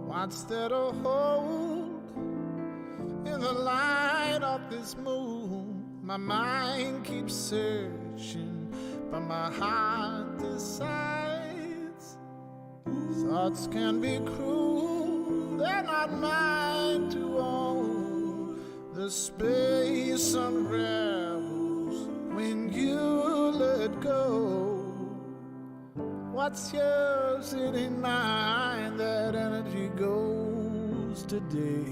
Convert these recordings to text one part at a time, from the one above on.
What's there to hold in the light of this moon? My mind keeps searching, but my heart decides. Thoughts can be cruel, they're not mine to own. The space unravels when you let go. What's yours, it ain't mine. That energy goes today.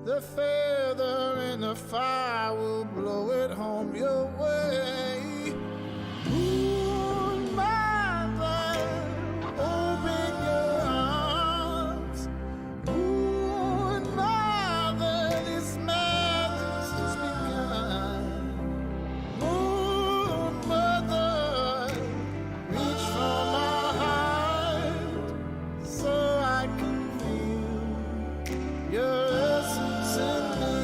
The feather in the fire will blow it home your way. Moon mother, open your arms. Moon mother, this magic's just begun. Moon mother, reach for my heart so I can feel your essence in me.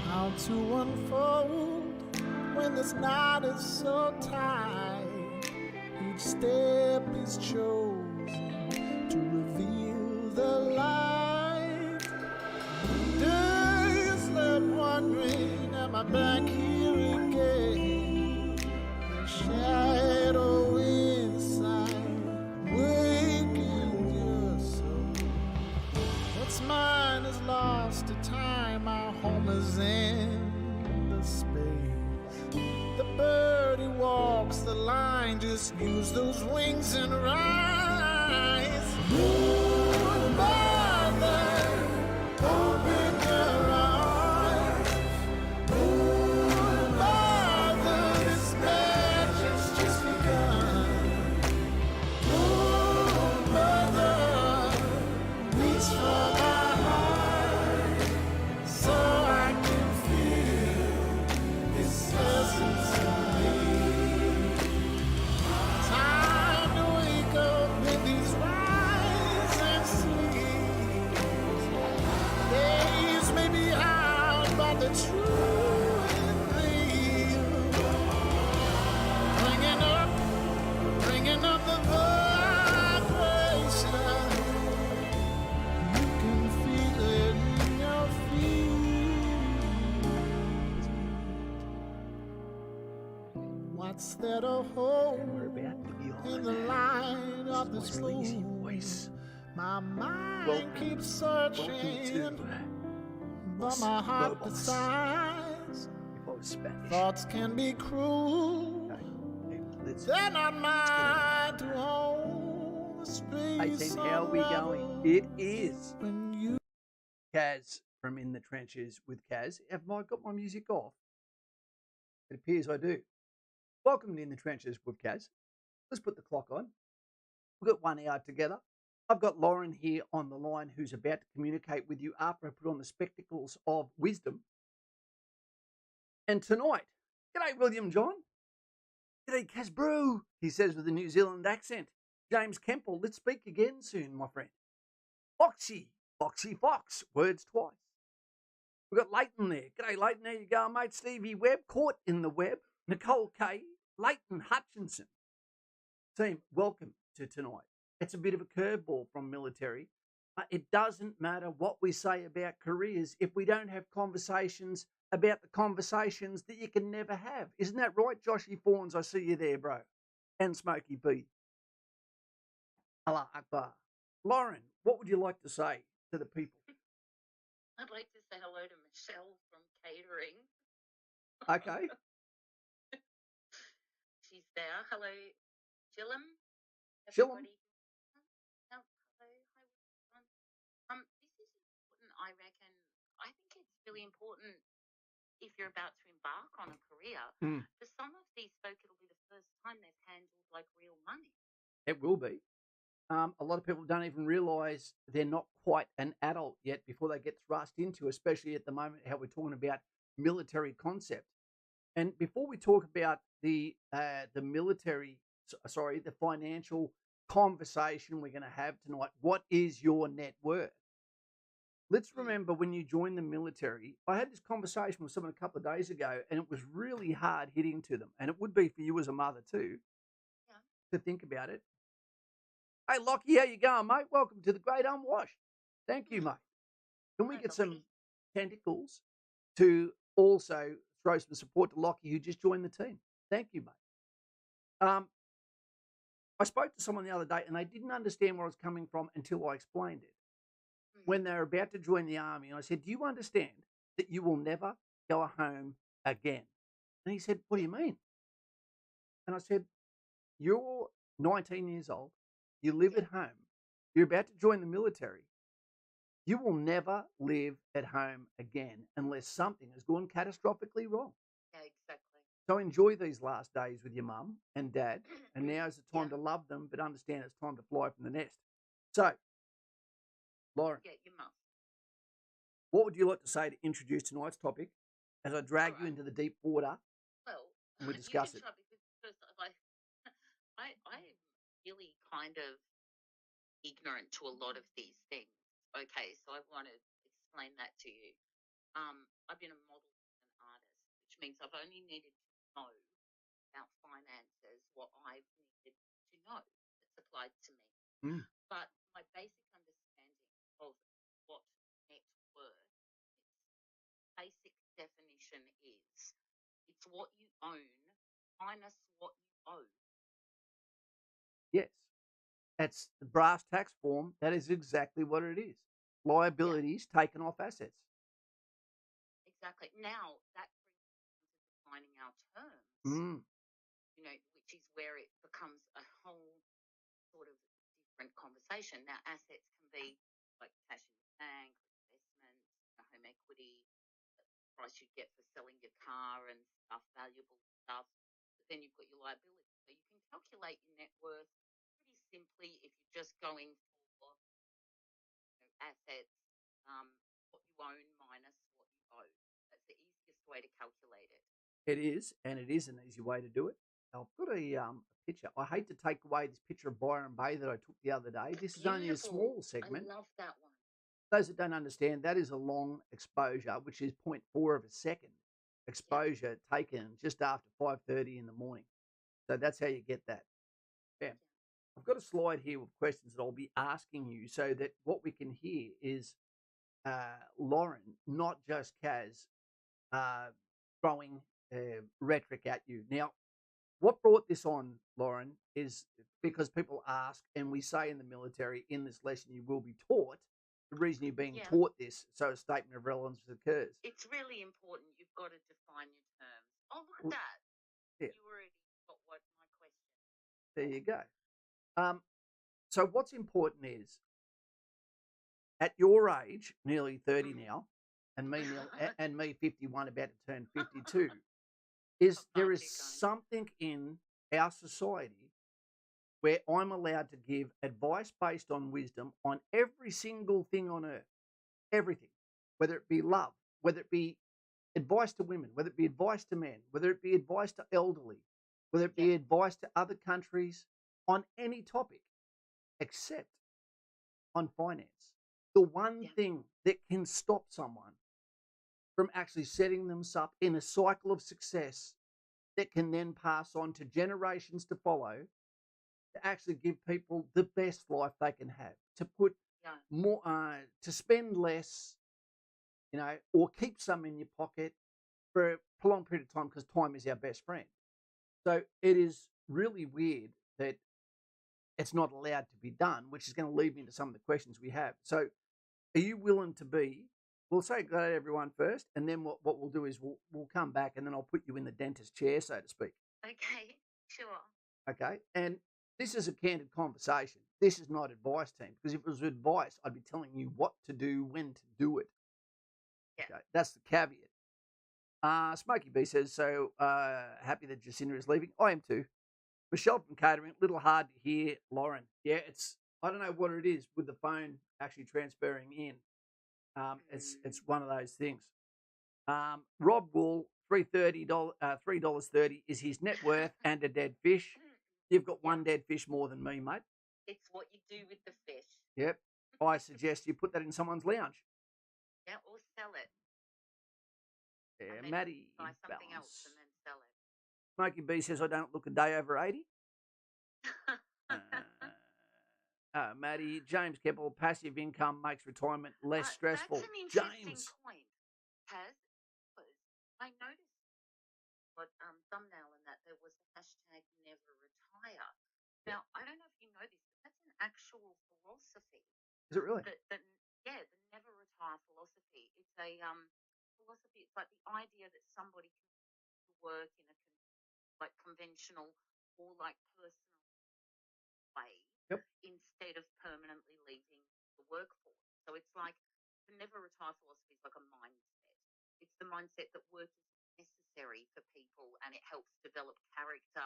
How to unfold when this knot is so tight. Each step is chosen to reveal the light. Days left wondering, am I back here again? The shadow inside, waking your soul. What's mine is lost to time, our home is in the space. The bird who walks the line, just use those wings and rise. Moon mother, open your arms. Moon mother, this magic's just begun. Moon mother, reach for my heart so I can feel this essence of me. Time to wake up in these rise and sleeps. Days may be hard, but the true and real. Bringing up the vibration. You can feel it in your feet. What's there to hold We're about to be in on. the light of this Sleazy moon? voice. My mind Welcome. keeps Welcome searching, to but my heart Robots. decides. If I was Spanish. Thoughts can be cruel, Okay, let's. they're not mine to own. The space 18, how are we going? unravels It is when you Kaz from In the Trenches with Kaz. Have I got my music off? It appears I do. Welcome to In the Trenches with Kaz. Let's put the clock on. We've got 1 hour together. I've got Lauren here on the line who's about to communicate with you after I put on the spectacles of wisdom. And tonight, g'day William John. G'day Kaz Brew, he says with a New Zealand accent. James Kemple, let's speak again soon, my friend. Foxy Fox, words twice. We've got Leighton there. G'day Leighton, there you go, mate. Stevie Webb, caught in the web. Nicole Kay, Leighton Hutchinson. Team, welcome to tonight. It's a bit of a curveball from military. It doesn't matter what we say about careers if we don't have conversations about the conversations that you can never have. Isn't that right, Joshy Fawns? I see you there, bro. And Smokey B. Allah Akbar. Lauren, what would you like to say to the people? I'd like to say hello to Michelle from catering. Okay. She's there. Hello, Gillam. Gillam. Everybody. Hello. Hi, everyone. This is important, I reckon. I think it's really important if you're about to embark on a career. For some of these folk, it'll be the first time they've handled like real money. It will be. A lot of people don't even realise they're not quite an adult yet before they get thrust into, especially at the moment, how we're talking about military concept. And before we talk about the financial conversation we're going to have tonight, what is your net worth? Let's remember when you join the military, I had this conversation with someone a couple of days ago, and it was really hard hitting to them. And it would be for you as a mother too, to think about it. Hey, Lockie, how you going, mate? Welcome to the Great Unwashed. Thank you, mate. Can we Hi, get some Lockie. tentacles to also throw some support to Lockie, who just joined the team? Thank you, mate. I spoke to someone the other day, and they didn't understand where I was coming from until I explained it. When they were about to join the army, and I said, "Do you understand that you will never go home again?" And he said, "What do you mean?" And I said, "You're 19 years old. You live Yeah, at home. You're about to join the military. You will never live at home again unless something has gone catastrophically wrong. yeah, exactly. So enjoy these last days with your mum and dad, and now is the time Yeah, to love them, but understand it's time to fly from the nest." So, Lauren, yeah, you must. what would you like to say to introduce tonight's topic as I All drag you right. into the deep water Well, and we you discuss can it? try because first, like, I'm really kind of ignorant to a lot of these things. Okay, so I want to explain that to you. I've been a model and an artist, which means I've only needed to know about finances what I've needed to know that's applied to me. Mm. But my basic understanding of what net worth, its basic definition is it's what you own minus what you owe. Yes, that's the brass tax form. That is exactly what it is. Yeah, Liabilities taken off assets. exactly. Now that brings us to defining our terms, Mm. which is where it becomes a whole sort of different conversation. Now, assets can be like cash in the bank, investment, home equity, the price you get for selling your car and stuff, valuable stuff. But then you've got your liability. So you can calculate your net worth pretty simply if you're just going for assets, what you own minus what you owe. That's the easiest way to calculate it. It is, and it is an easy way to do it. I've got a picture. I hate to take away this picture of Byron Bay that I took the other day. This is only a Beautiful. small I segment. love that one. Those that don't understand, that is a long exposure, which is 0.4 of a second Yep. exposure taken just after 5:30 in the morning. So that's how you get that. Yeah. I've got a slide here with questions that I'll be asking you so that what we can hear is Lauren, not just Kaz, uh, throwing rhetoric at you. Now, what brought this on, Lauren, is because people ask, and we say in the military, in this lesson, you will be taught. The reason you're being Yeah. taught this, so a statement of relevance occurs. It's really important. You've got to define your terms. Oh, look at Well, that. yeah, You already got what my question. there you go. Um, so what's important is at your age, nearly 30 now, and and me 51, about to turn 52, is Oh, there is keep going. something in our society where I'm allowed to give advice based on wisdom on every single thing on earth, everything, whether it be love, whether it be advice to women, whether it be advice to men, whether it be advice to elderly, whether it Yep. be advice to other countries on any topic except on finance. The one Yep. thing that can stop someone from actually setting themselves up in a cycle of success that can then pass on to generations to follow to actually give people the best life they can have, to put Yeah. more, to spend less, or keep some in your pocket for a prolonged period of time because time is our best friend. So it is really weird that it's not allowed to be done, which is going to lead me into some of the questions we have. So are you willing to be? We'll say good day to everyone first, and then what we'll do is we'll come back, and then I'll put you in the dentist chair, so to speak. Okay. Sure. Okay, and this is a candid conversation. This is not advice, team, because if it was advice, I'd be telling you what to do, when to do it. Yeah. Okay, that's the caveat. Smokey B says, so happy that Jacinda is leaving. I am too. Michelle from catering, little hard to hear. Lauren, yeah, I don't know what it is with the phone actually transferring in. It's one of those things. Rob Wool, $3.30 is his net worth and a dead fish. You've got Yep. one dead fish more than me, mate. It's what you do with the fish. Yep. I suggest you put that in someone's lounge. Yeah, or sell it. Yeah, And then Maddie, buy something else balance. and then sell it. Smokey B says, I don't look a day over 80. Maddie, James Keppel, passive income makes retirement less stressful. That's an interesting James. point, Kaz, because I noticed what thumbnail and that there was the hashtag never retire. Now, I don't know if you know this, but that's an actual philosophy. Is it really? Yeah, the never retire philosophy. It's a philosophy. It's like the idea that somebody can work in a like conventional or like personal way Yep. instead of permanently leaving the workforce. So it's like the never retire philosophy is like a mindset. It's the mindset that work is necessary for people and it helps develop character,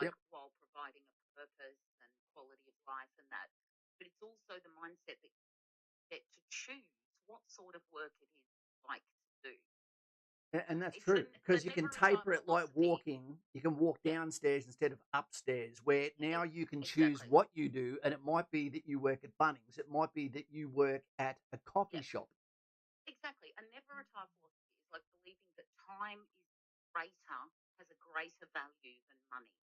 like while providing a purpose and quality of life and that. But it's also the mindset that you get to choose what sort of work it is you like to do. And that's It's true because the you can never retire taper it like philosophy. walking. You can walk downstairs instead of upstairs, where now you can choose Exactly. what you do. And it might be that you work at Bunnings. It might be that you work at a coffee shop. Exactly. A never retire philosophy is like believing that time is greater, has a greater value than money.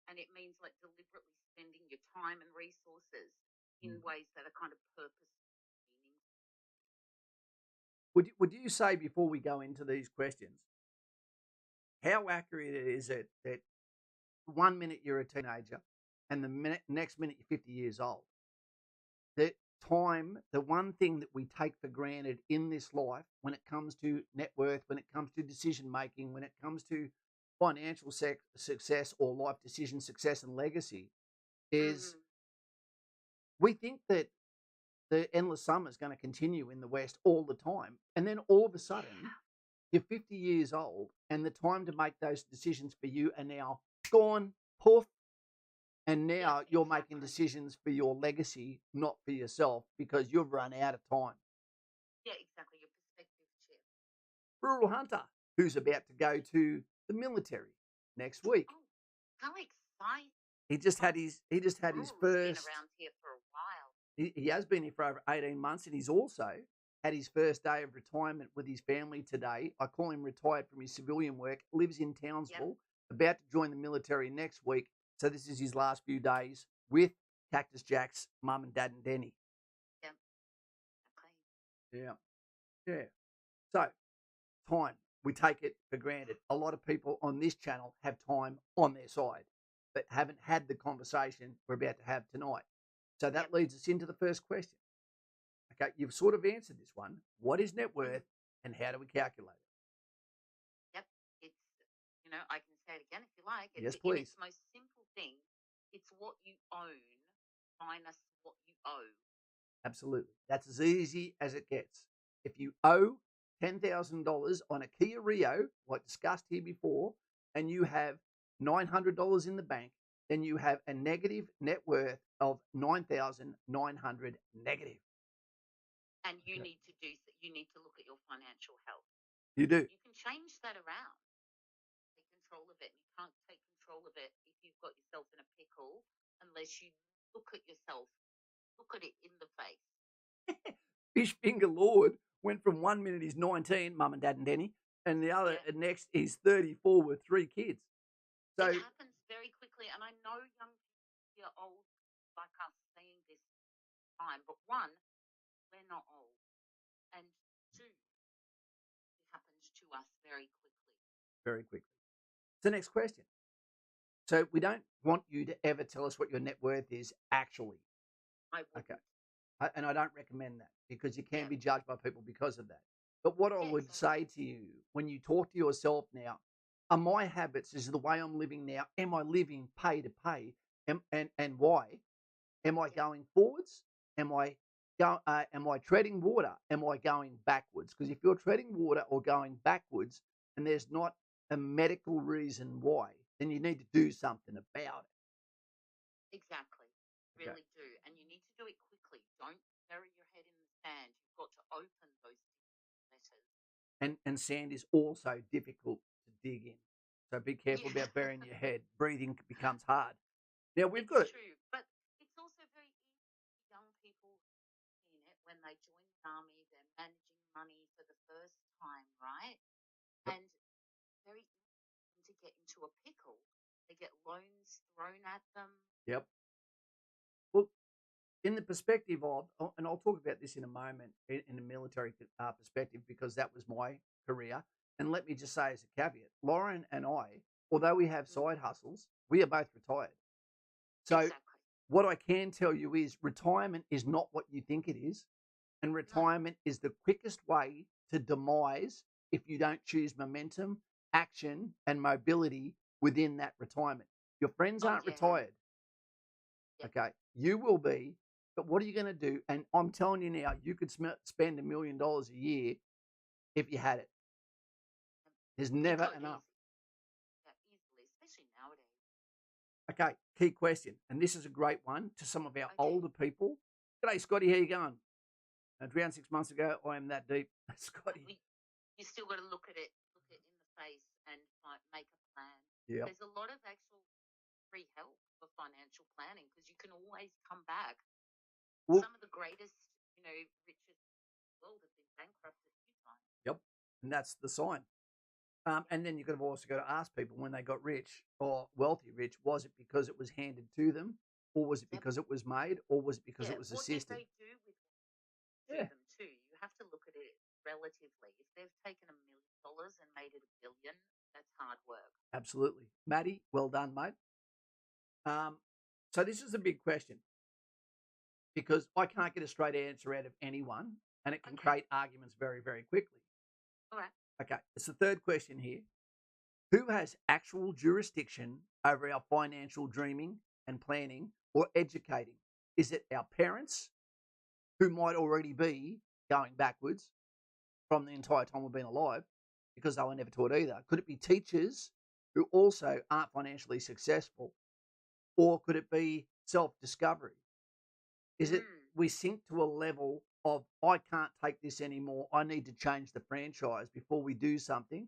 And it means like deliberately spending your time and resources in ways that are kind of purposeful, meaningful. Would you say before we go into these questions, how accurate is it that 1 minute you're a teenager and the next minute you're 50 years old? The time, the one thing that we take for granted in this life when it comes to net worth, when it comes to decision making, when it comes to financial success or life decision success and legacy, is we think that the endless summer is going to continue in the West all the time. And then all of a sudden, you're 50 years old and the time to make those decisions for you are now gone, poof. And now you're making decisions for your legacy, not for yourself, because you've run out of time. Yeah, exactly. Your perspective shifts. Rural Hunter, who's about to go to the military next week. Oh, how exciting. He just had his Rural's first. been around here for a while. He has been here for over 18 months, and he's also had his first day of retirement with his family today. I call him retired from his civilian work, lives in Townsville, about to join the military next week. So this is his last few days with Cactus Jack's mum and dad and Denny. Yeah. Okay. Yeah. Yeah. So, time. We take it for granted. A lot of people on this channel have time on their side, but haven't had the conversation we're about to have tonight. So that leads us into the first question. Okay, you've sort of answered this one. What is net worth and how do we calculate it? Yep. It's, I can say it again if you like. Yes, In please. its most simple thing, it's what you own minus what you owe. Absolutely. That's as easy as it gets. If you owe $10,000 on a Kia Rio, like discussed here before, and you have $900 in the bank, then you have a negative net worth of 9,900 negative. And you need to look at your financial health. You do. You can change that around. Take control of it. And you can't take control of it if you've got yourself in a pickle unless you look at yourself, look at it in the face. Fish Finger Lord went from 1 minute he's 19, mum and dad and Denny, and the other next is 34 with 3 kids. So it happens very quickly, and I know young people here old like us saying this time, but one, we're not old, and two, it happens to us very quickly. Very quickly. So next question. So we don't want you to ever tell us what your net worth is actually. I wouldn't. Okay. And I don't recommend that because you can be judged by people because of that. But what I would say to you when you talk to yourself now, are my habits, is the way I'm living now, am I living pay to pay? And why? Am I going forwards? Am I treading water? Am I going backwards? Because if you're treading water or going backwards and there's not a medical reason why, then you need to do something about it. Exactly. Really do. And you need to do it quickly. Don't bury your head in the sand. You've got to open those letters. And sand is also difficult to dig in. So be careful about burying your head. Breathing becomes hard. Now we've got true, but it's also very easy for young people in it when they join the army, they're managing money for the first time, right? And very easy to get into a pickle. They get loans thrown at them. Yep. Well, in the perspective of, and I'll talk about this in a moment in the military perspective because that was my career. And let me just say as a caveat, Lauren and I, although we have side hustles, we are both retired. So Exactly. what I can tell you is retirement is not what you think it is. And No. retirement is the quickest way to demise if you don't choose momentum, action, and mobility within that retirement. Your friends Oh, aren't yeah. retired. Yep. Okay. You will be, but what are you going to do? And I'm telling you now, you could spend $1 million a year if you had it. There's never enough. Easy. Yeah, easily, especially nowadays. Okay, key question, and this is a great one to some of our Okay. older people. G'day, Scotty, how you going? Around 6 months ago, I am that deep. Scotty. You still got to look it in the face and make a plan. Yeah. There's a lot of actual free help for financial planning because you can always come back. Well, some of the greatest, richest in the world have been bankrupt a few times. Yep, and that's the sign. And then you could have also got to ask people when they got rich or wealthy rich, was it because it was handed to them, or was it Yep. because it was made, or was it because Yeah. it was What assisted? did they do with to them too? You have to look at it relatively. If they've taken $1 million and made it $1 billion, that's hard work. Absolutely. Maddie, well done, mate. So this is a big question because I can't get a straight answer out of anyone, and it can Okay. create arguments very, very quickly. All right. Okay, it's the third question here. Who has actual jurisdiction over our financial dreaming and planning or educating? Is it our parents, who might already be going backwards from the entire time we've been alive because they were never taught either? Could it be teachers who also aren't financially successful? Or could it be self-discovery? Is it we sink to a level of, I can't take this anymore, I need to change the franchise before we do something?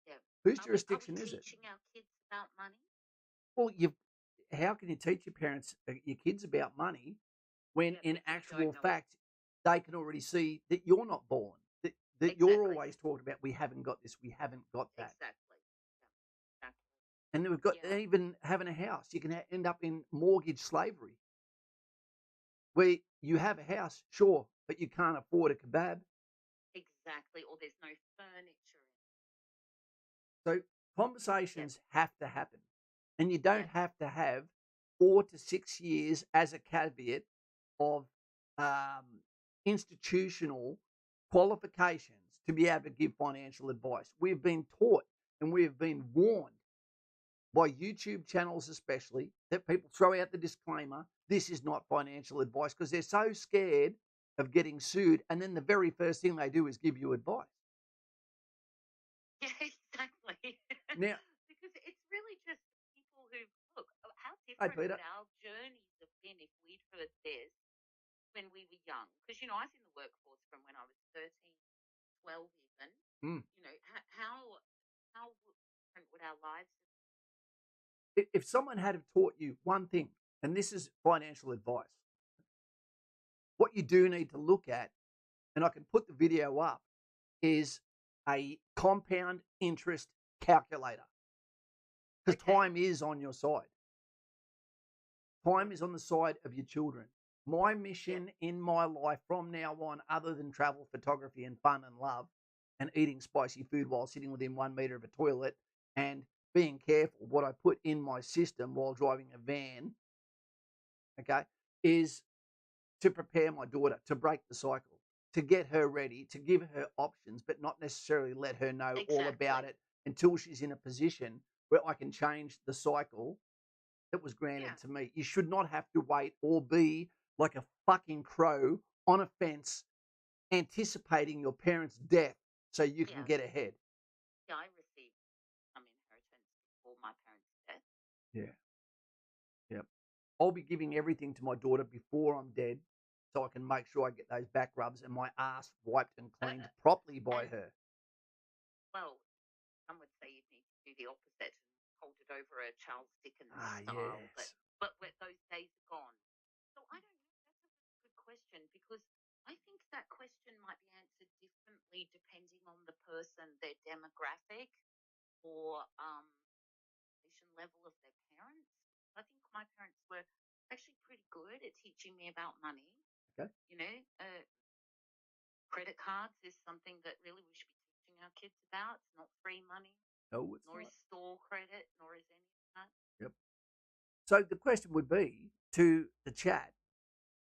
Yeah. Whose Are we jurisdiction is it? teaching our kids about money? Well, how can you teach your parents, your kids about money when Yeah, in if you don't actual know it. fact, they can already see that you're not born, that you're Exactly. always talking about, we haven't got this, we haven't got that. Exactly. Yeah. Exactly. And then we've got Yeah. even having a house, you can end up in mortgage slavery where you have a house, sure, but you can't afford a kebab. Exactly. Or there's no furniture. So conversations have to happen, and you don't Yep. have to have 4 to 6 years as a caveat of institutional qualifications to be able to give financial advice. We've been taught and we have been warned by YouTube channels especially that people throw out the disclaimer, this is not financial advice, because they're so scared of getting sued, and then the very first thing they do is give you advice. Yeah, exactly. Now, because it's really just people who look how hey different Peter, would our journeys have been if we'd heard theirs when we were young. Because I was in the workforce from when I was 13, 12 even. How different would our lives have if someone had have taught you one thing, and this is financial advice, what you do need to look at, and I can put the video up, is a compound interest calculator. Because time is on your side. Time is on the side of your children. My mission in my life from now on, other than travel, photography, and fun and love, and eating spicy food while sitting within 1 meter of a toilet, and being careful what I put in my system while driving a van, okay, is to prepare my daughter to break the cycle, to get her ready, to give her options, but not necessarily let her know all about it until she's in a position where I can change the cycle that was granted to me. You should not have to wait or be like a fucking crow on a fence anticipating your parents' death so you can get ahead. Yeah, I received some inheritance before my parents' death. Yeah. Yep. I'll be giving everything to my daughter before I'm dead so I can make sure I get those back rubs and my ass wiped and cleaned properly by her. Well, some would say you'd need to do the opposite and hold it over a Charles Dickens style. Yes. But those days are gone. So I don't know. That's a really good question because I think that question might be answered differently depending on the person, their demographic, or education level of their parents. I think my parents were actually pretty good at teaching me about money. Okay. You know, credit cards is something that really we should be teaching our kids about. It's not free money, No, it's nor not. is store credit, nor is any of that. Yep. So the question would be to the chat,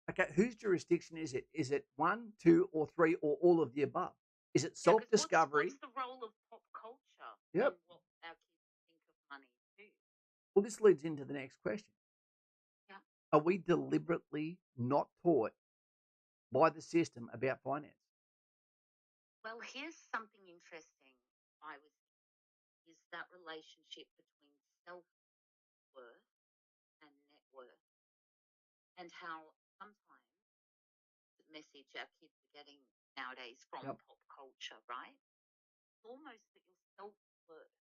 okay, whose jurisdiction is it? Is it 1, 2, or 3, or all of the above? Is it Yeah, because self-discovery? what's the role of pop culture Yep. in what our kids think of money too? Well, this leads into the next question. Yeah. Are we deliberately not taught by the system about finance? Well, here's something interesting. I was is that relationship between self worth and net worth, and how sometimes the message our kids are getting nowadays from Yep. pop culture, right? It's almost that your self worth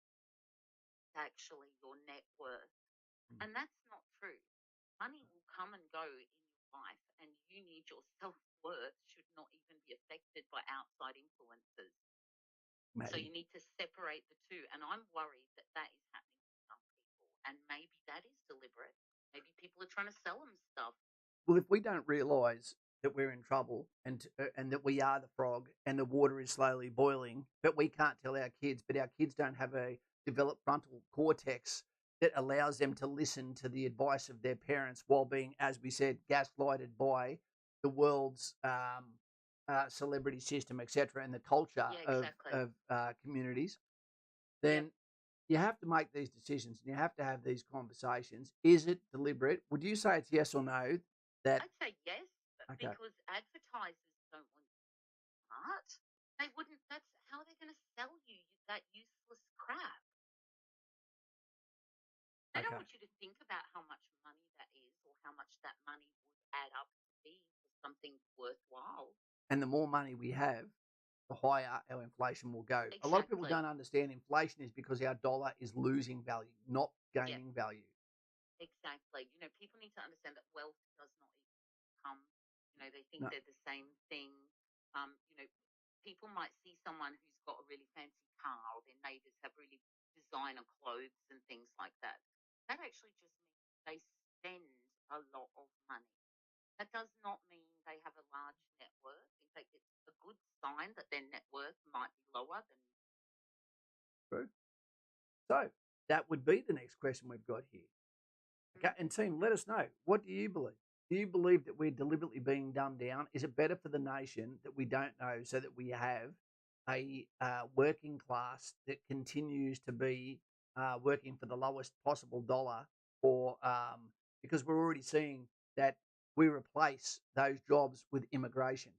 is actually your net worth. And that's not true. Money will come and go in your life, and you need your self worth should not even be affected by outside influences. So you need to separate the two. And I'm worried that that is happening to some people. And maybe that is deliberate. Maybe people are trying to sell them stuff. Well, if we don't realise that we're in trouble and that we are the frog and the water is slowly boiling, but we can't tell our kids, but our kids don't have a developed frontal cortex that allows them to listen to the advice of their parents while being, as we said, gaslighted by the world's celebrity system, etc., and the culture Yeah, exactly. of communities, Yep. then you have to make these decisions and you have to have these conversations. Is it deliberate? Would you say it's yes or no? That I'd say yes, okay, because advertisers don't want you smart. They wouldn't. That's how they're going to sell you that useless crap. They don't okay. want you to think about how much money that is or how much that money would add up to be for something worthwhile. And the more money we have, the higher our inflation will go. A lot of people Exactly. don't understand inflation is because our dollar is losing value, not Yep. gaining value. Exactly. You know, people need to understand that wealth does not equal income. You know, they think No. they're the same thing. You know, people might see someone who's got a really fancy car, or their neighbors have really designer clothes and things like that. That actually just means they spend a lot of money. That does not mean they have a large net worth. In fact, it's a good sign that their net worth might be lower than. True. So that would be the next question we've got here. Okay, and team, let us know. What do you believe? Do you believe that we're deliberately being dumbed down? Is it better for the nation that we don't know so that we have a working class that continues to be working for the lowest possible dollar for because we're already seeing that we replace those jobs with immigration.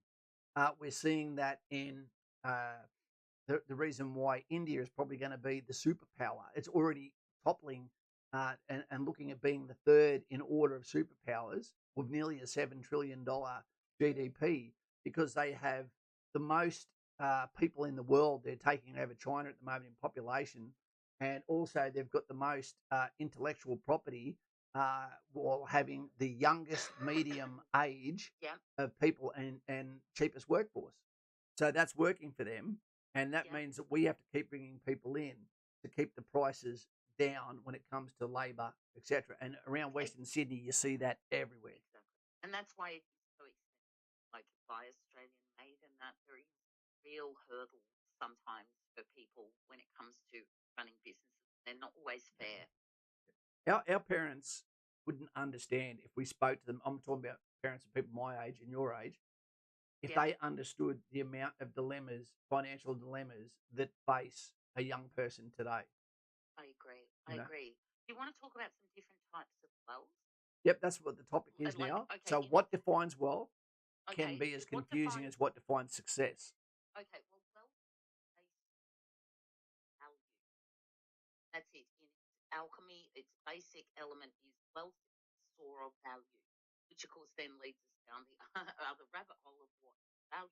We're seeing that in uh, the reason why India is probably going to be the superpower. It's already toppling and looking at being the third in order of superpowers with nearly a $7 trillion GDP because they have the most people in the world. They're taking over China at the moment in population. And also, they've got the most intellectual property while having the youngest medium age Yeah. of people and cheapest workforce. So that's working for them. And that Yeah. means that we have to keep bringing people in to keep the prices down when it comes to labour, etc. And around Western Sydney, you see that everywhere. Exactly. And that's why it's so expensive. Like buy Australian made, and that there is real hurdle sometimes for people when it comes to running businesses. They're not always fair. Our parents wouldn't understand if we spoke to them. I'm talking about parents of people my age and your age. If Yeah. they understood the amount of dilemmas, financial dilemmas that face a young person today. I agree. You know? Agree. Do you want to talk about some different types of wealth? Yep, that's what the topic is Like, now. okay, So what defines wealth can okay, be as what confusing defines? as what defines success. Okay, well, wealth is basic value. That's it. In its alchemy, its basic element is wealth is a store of value, which of course then leads us down the other rabbit hole of what value.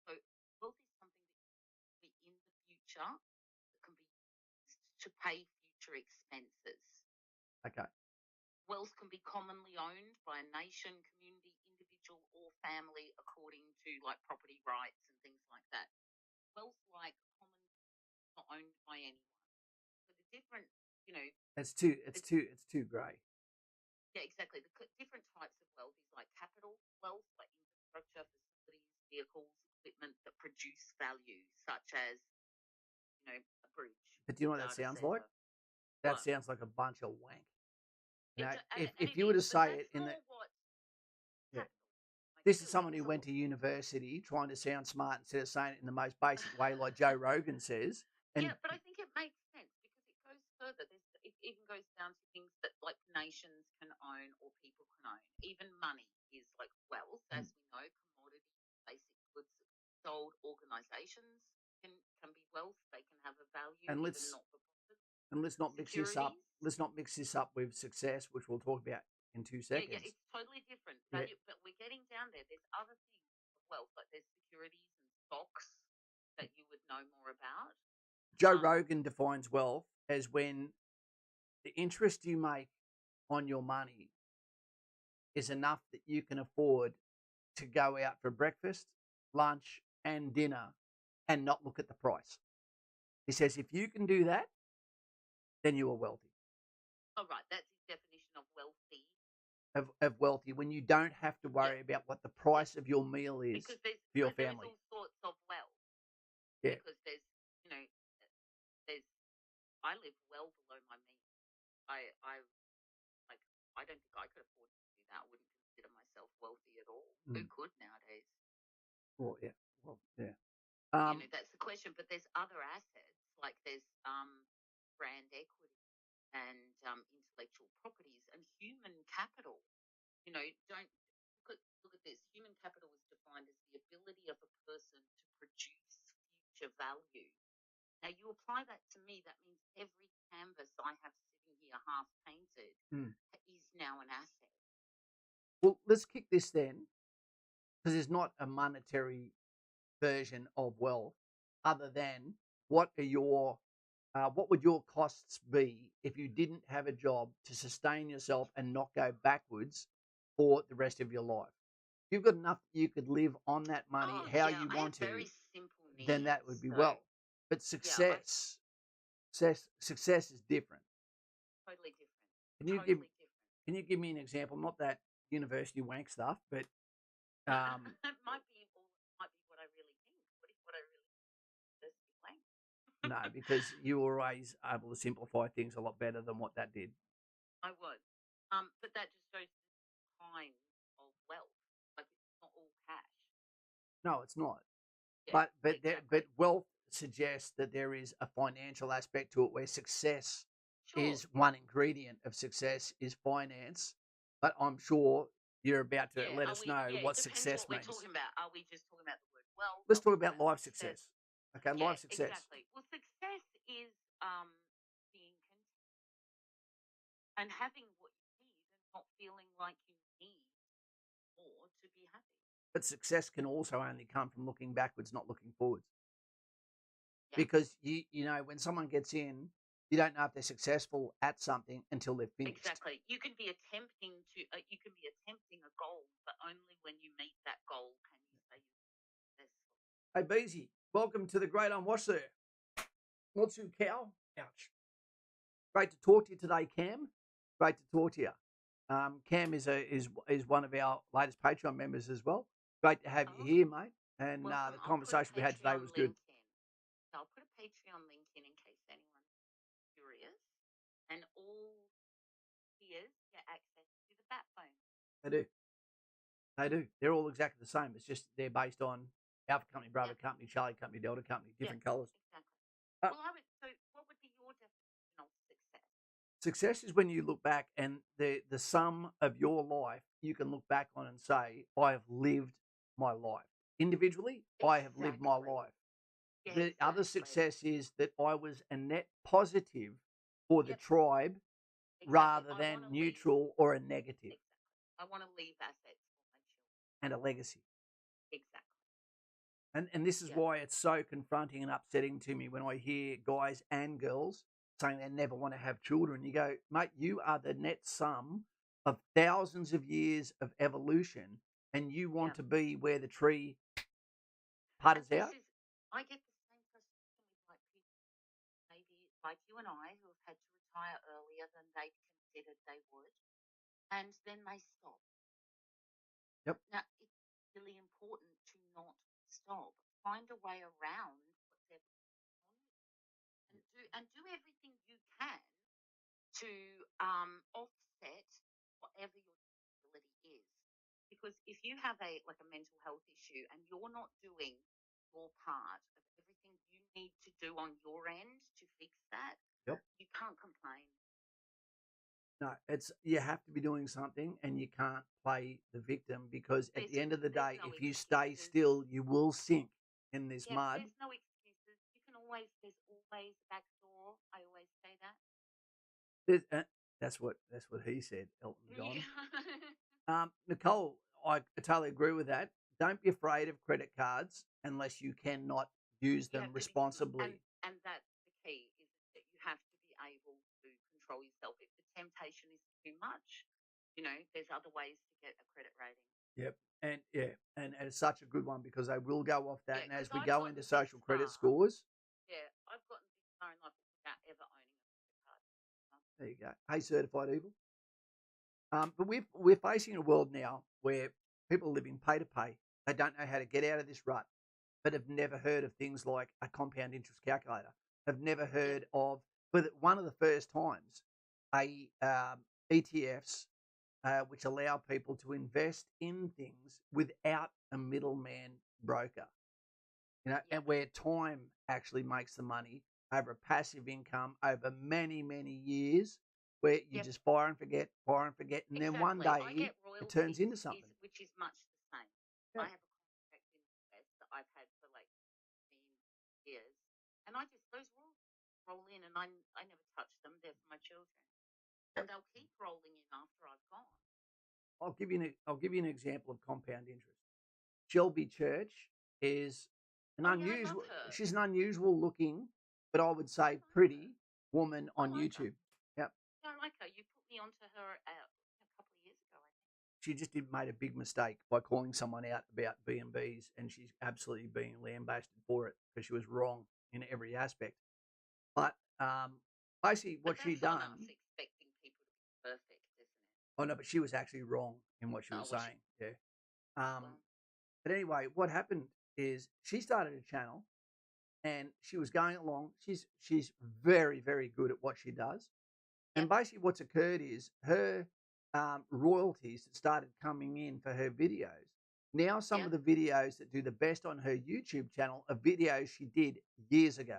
So wealth is something that can be in the future, that can be used to pay future expenses. Okay. Wealth can be commonly owned by a nation, community, individual, or family according to like property rights and things like that. Wealth, like common, not owned by anyone. So the different, you know, It's too grey. Yeah, exactly. Different types of wealth is like capital wealth, like infrastructure, facilities, vehicles, equipment that produce value, such as, a bridge, But do you know what that data sounds like? center. That What? sounds like a bunch of wank. It, Now, and if it you were is, to but say that's it in the more what yeah, capital. Like this is someone buildings who are went to university trying to sound smart instead of saying it in the most basic way, like Joe Rogan says. And Yeah, but I think it makes sense because it goes further. It even goes down to things that like nations can own or people can own. Even money is like wealth, as we know, commodity, basic goods sold. Organizations can be wealth. They can have a value, and even let's not for profit. and let's not mix this up. Securities. Let's not mix this up with success, which we'll talk about in 2 Yeah, yeah, seconds. it's totally different Yeah, value, but we're getting down there. There's other things of wealth, like there's securities and stocks that you would know more about. Joe Rogan defines wealth as when the interest you make on your money is enough that you can afford to go out for breakfast, lunch, and dinner and not look at the price. He says if you can do that, then you are wealthy. Oh, right, that's his definition of wealthy. Of wealthy when you don't have to worry about what the price of your meal is Because for your there is family. all sorts of wealth. Yeah. Because there's I live well below my means. I like I don't think I could afford to do that. I wouldn't consider myself wealthy at all. Who could nowadays? Well, yeah. Well, yeah. That's the question. But there's other assets, like there's brand equity and intellectual properties and human capital. Don't look at this. Human capital is defined as the ability of a person to produce future value. Now, you apply that to me, that means every canvas I have sitting here half painted is now an asset. Well, let's kick this then, because there's not a monetary version of wealth other than what would your costs be if you didn't have a job to sustain yourself and not go backwards for the rest of your life? If you've got enough that you could live on that money Oh, how yeah, you I have want to, very simple needs. then that would be So, wealth. But yeah, success is different. totally different. Can you give Totally different. Can you give me an example? Not that university wank stuff, but It might be what I really think. What I really think is blank. no, because you were always able to simplify things a lot better than what that did. I was. But that just shows the kind of wealth. Like it's not all cash. No, it's not. Yeah, But wealth suggests that there is a financial aspect to it where success sure. is one ingredient of success is finance. But I'm sure you're about to let us know what it depends success what we're means. talking about. Are we just talking about the word wealth? Let's talk about life success. Okay, Yeah, life success. exactly. Well, success is being content and having what you need and not feeling like you need more to be happy. But success can also only come from looking backwards, not looking forwards. Yeah. Because you know when someone gets in, you don't know if they're successful at something until they're finished. Exactly. You can be attempting a goal, but only when you meet that goal can you say you're successful. Hey, Beezy, welcome to the Great Unwashed there. Not too cow. Ouch. Great to talk to you today, Cam. Great to talk to you. Cam is one of our latest Patreon members as well. Great to have you here, mate. And the conversation we had today was good. So I'll put a Patreon link in case anyone's curious. And all tiers get access to the bat phone. They do. They do. They're all exactly the same. It's just they're based on Alpha Company, Bravo Company, Charlie Company, Delta Company, different colours. Exactly. So what would be your definition of success? Success is when you look back and the sum of your life, you can look back on and say, I have lived my life. Individually, I have lived my life. Yeah, The other success is that I was a net positive for the tribe rather than neutral or a negative. Exactly. I want to leave assets for my children. And a legacy. Exactly. And this is why it's so confronting and upsetting to me when I hear guys and girls saying they never want to have children. You go, mate, you are the net sum of thousands of years of evolution, and you want to be where the tree putters out? I get the same frustration with like people, maybe like you and I, who have had to retire earlier than they considered they would. and then they stop. Yep. Now, it's really important to not stop. Find a way around whatever and do everything you can to offset whatever your disability is. Because if you have a mental health issue and you're not doing your part of everything you need to do on your end to fix that, Yep. you can't complain. No, it's you have to be doing something, and you can't play the victim because at the end of the There's day, no if you stay excuses. still, you will sink in this Yeah, mud. there's no excuses. There's always a back door. I always say that. That's what he said, Elton John. Yeah. Nicole, I totally agree with that. Don't be afraid of credit cards unless you cannot use Yeah, them responsibly. and that's the key is that you have to be able to control yourself. If the temptation is too much, there's other ways to get a credit rating. Yep. And yeah, and it's such a good one because they will go off that. Yeah, And as because we I've go gotten into this social credit far. scores, Yeah, I've gotten this far in life without ever owning a credit card. there you go. Hey, certified evil. But we're facing a world now where people are living pay to pay. They don't know how to get out of this rut, but have never heard of things like a compound interest calculator. Have never heard of, but one of the first times, ETFs, which allow people to invest in things without a middleman broker. And where time actually makes the money over a passive income over many, many years, where you just fire and forget, and then one Exactly. I day get it turns into royalties, something. which is much the same. Yeah. I have a contract in the US that I've had for like 15 years, and I just those royalties roll in, and I never touch them. They're for my children, and they'll keep rolling in after I've gone. I'll give you an example of compound interest. Shelby Church is an Oh yeah, I love unusual. her. She's an unusual looking, but I would say pretty woman on YouTube. Yep. Yeah, I like her. You put me onto her a couple of years ago, I think. She just made a big mistake by calling someone out about B&Bs, and she's absolutely being lambasted for it because she was wrong in every aspect. But basically, what she done. That's on us expecting people to be perfect, isn't it? Oh no, but she was actually wrong in what she was saying. Yeah. Well, But anyway, what happened is she started a channel, and she was going along. She's very, very good at what she does. And basically, what's occurred is her royalties that started coming in for her videos. Now, some of the videos that do the best on her YouTube channel are videos she did years ago,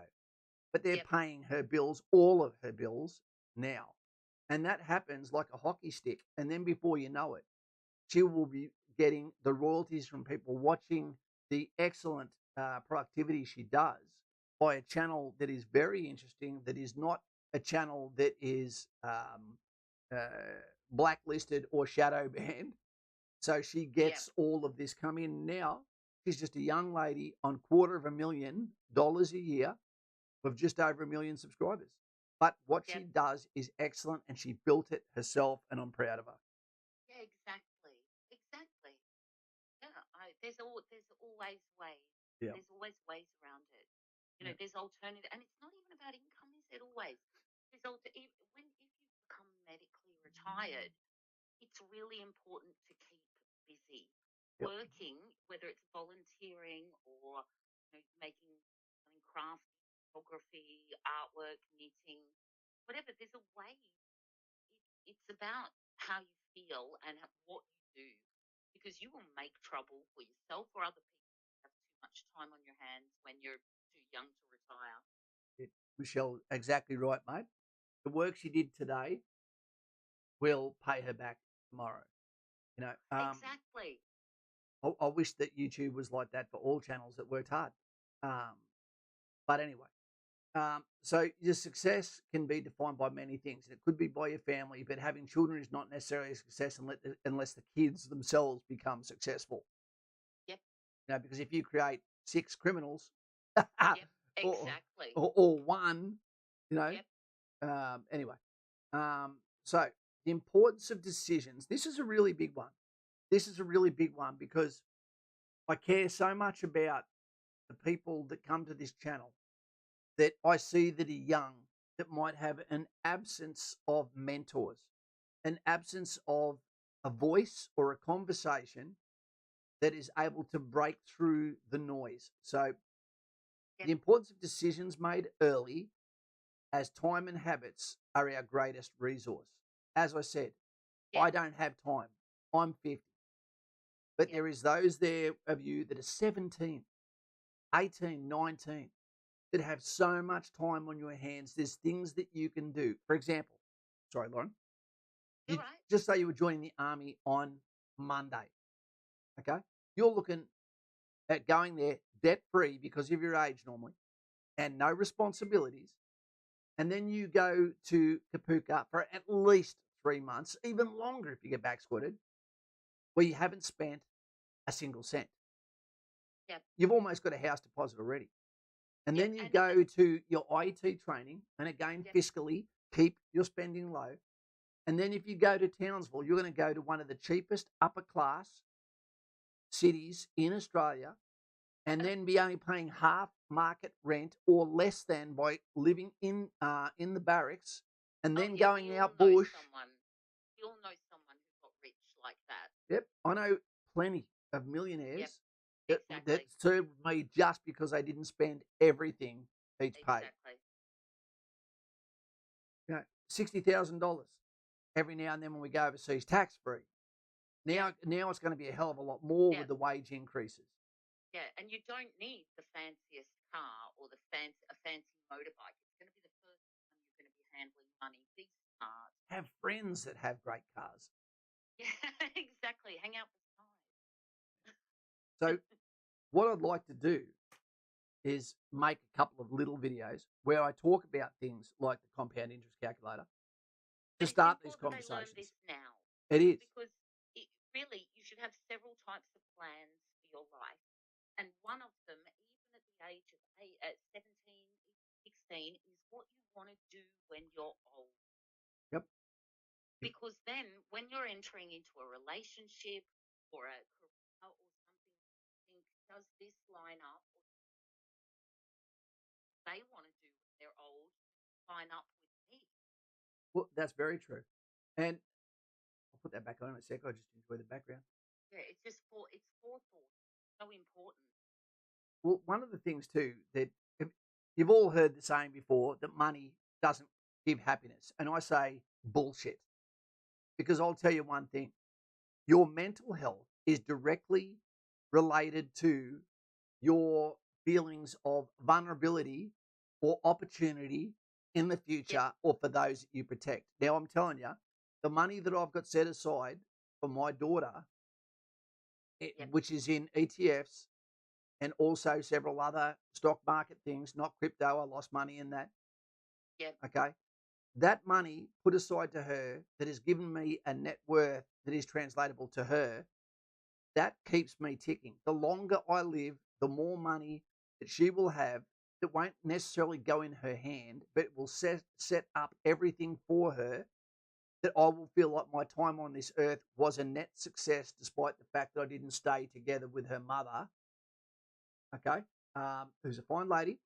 but they're paying her bills, all of her bills now. And that happens like a hockey stick. And then before you know it, she will be getting the royalties from people watching the excellent productivity she does by a channel that is very interesting, that is not a channel that is uh, blacklisted or shadow banned. So she gets all of this come in now. She's just a young lady on $250,000 a year with just over 1 million subscribers. But what she does is excellent, and she built it herself, and I'm proud of her. Yeah, exactly. Exactly. Yeah, there's always ways. Yeah. There's always ways around it. There's alternative, and it's not even about income, is it? Always. If you become medically retired, it's really important to keep busy, working, whether it's volunteering or making something crafty, photography, artwork, knitting, whatever. There's a way. It's about how you feel and what you do, because you will make trouble for yourself or other people who have too much time on your hands when you're too young to retire. Michelle, exactly right, mate. The work she did today will pay her back tomorrow. Exactly. I wish that YouTube was like that for all channels that worked hard. But anyway, so your success can be defined by many things. It could be by your family, but having children is not necessarily a success unless the kids themselves become successful. Yep. Because if you create 6 criminals, Exactly. or one, anyway. So the importance of decisions. This is a really big one. This is a really big one because I care so much about the people that come to this channel that I see that are young, that might have an absence of mentors. an absence of a voice or a conversation that is able to break through the noise. So Yep. the importance of decisions made early, as time and habits are our greatest resource. As I said, Yep. I don't have time. I'm 50. But Yep. there is those there of you that are 17, 18, 19 that have so much time on your hands. There's things that you can do. For example, sorry, Lauren, You're you right. just say you were joining the army on Monday. Okay. You're looking at going there debt free because of your age normally and no responsibilities. And then you go to Kapuka for at least 3 months, even longer if you get back squatted, where you haven't spent a single cent. Yep. You've almost got a house deposit already. And Yep. then you And go to your IT training, and again, Yep. fiscally, keep your spending low. And then if you go to Townsville, you're going to go to one of the cheapest upper class cities in Australia and then be only paying half market rent or less than by living in the barracks and then yeah, going we all out know bush. someone. We all know someone who got rich like that. Yep, I know plenty of Yep. millionaires that Exactly. served me just because they didn't spend everything each pay. Exactly. You know, $60,000 every now and then when we go overseas, tax free. Now it's going to be a hell of a lot more Yep. with the wage increases. Yeah, and you don't need the fanciest car or a fancy motorbike. It's going to be the first time you're going to be handling money. Be smart. Have friends that have great cars. Yeah, exactly. Hang out with guys. So what I'd like to do is make a couple of little videos where I talk about things like the compound interest calculator to But start it's these important they learn conversations. this now It is. because really you should have several types of plans for your life. And one of them, even at the age of 17, 16, is what you want to do when you're old. Yep. Because then when you're entering into a relationship or a career or something, think, does this line up or they want to do when they're old line up with me? Well, that's very true. And I'll put that back on in a sec. I just enjoy the background. Yeah, it's forethought. So important. Well, one of the things too that you've all heard the saying before that money doesn't give happiness. And I say bullshit. Because I'll tell you one thing. Your mental health is directly related to your feelings of vulnerability or opportunity in the future or for those that you protect. Now, I'm telling you, the money that I've got set aside for my daughter, which is in ETFs and also several other stock market things, not crypto, I lost money in that. Yep. Okay. That money put aside to her that has given me a net worth that is translatable to her, that keeps me ticking. The longer I live, the more money that she will have that won't necessarily go in her hand, but will set up everything for her that I will feel like my time on this earth was a net success despite the fact that I didn't stay together with her mother, okay, who's a fine lady.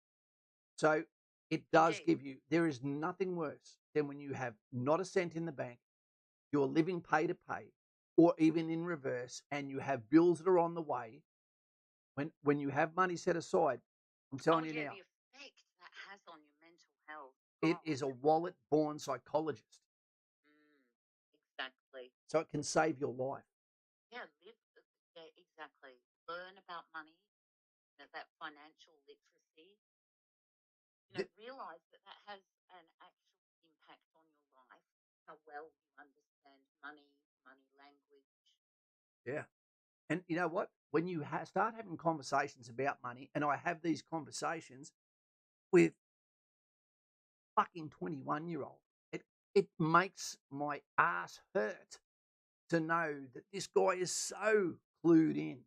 So it does Indeed. give you, there is nothing worse than when you have not a cent in the bank, you're living pay to pay, or even in reverse, and you have bills that are on the way. When you have money set aside, I'm telling you now, The effect that has on your mental health. it is a wallet-born psychologist. Exactly. So it can save your life. Yeah, exactly. Learn about money, that financial literacy. Realize that has an actual impact on your life, how well you understand money language. Yeah. And you know what? When you start having conversations about money, and I have these conversations with fucking 21-year-old, it makes my ass hurt to know that this guy is so clued in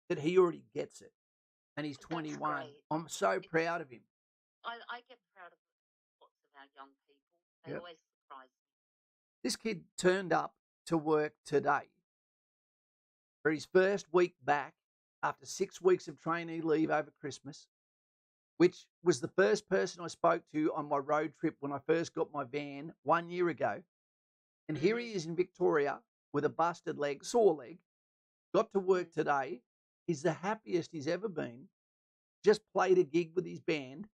that he already gets it. And he's 21. Great. I'm so proud of him. I get proud of lots of our young people. They always surprise me. This kid turned up to work today for his first week back after 6 weeks of trainee leave over Christmas, which was the first person I spoke to on my road trip when I first got my van 1 year ago. And here he is in Victoria with a busted leg, sore leg, got to work today. He's the happiest he's ever been. Just played a gig with his band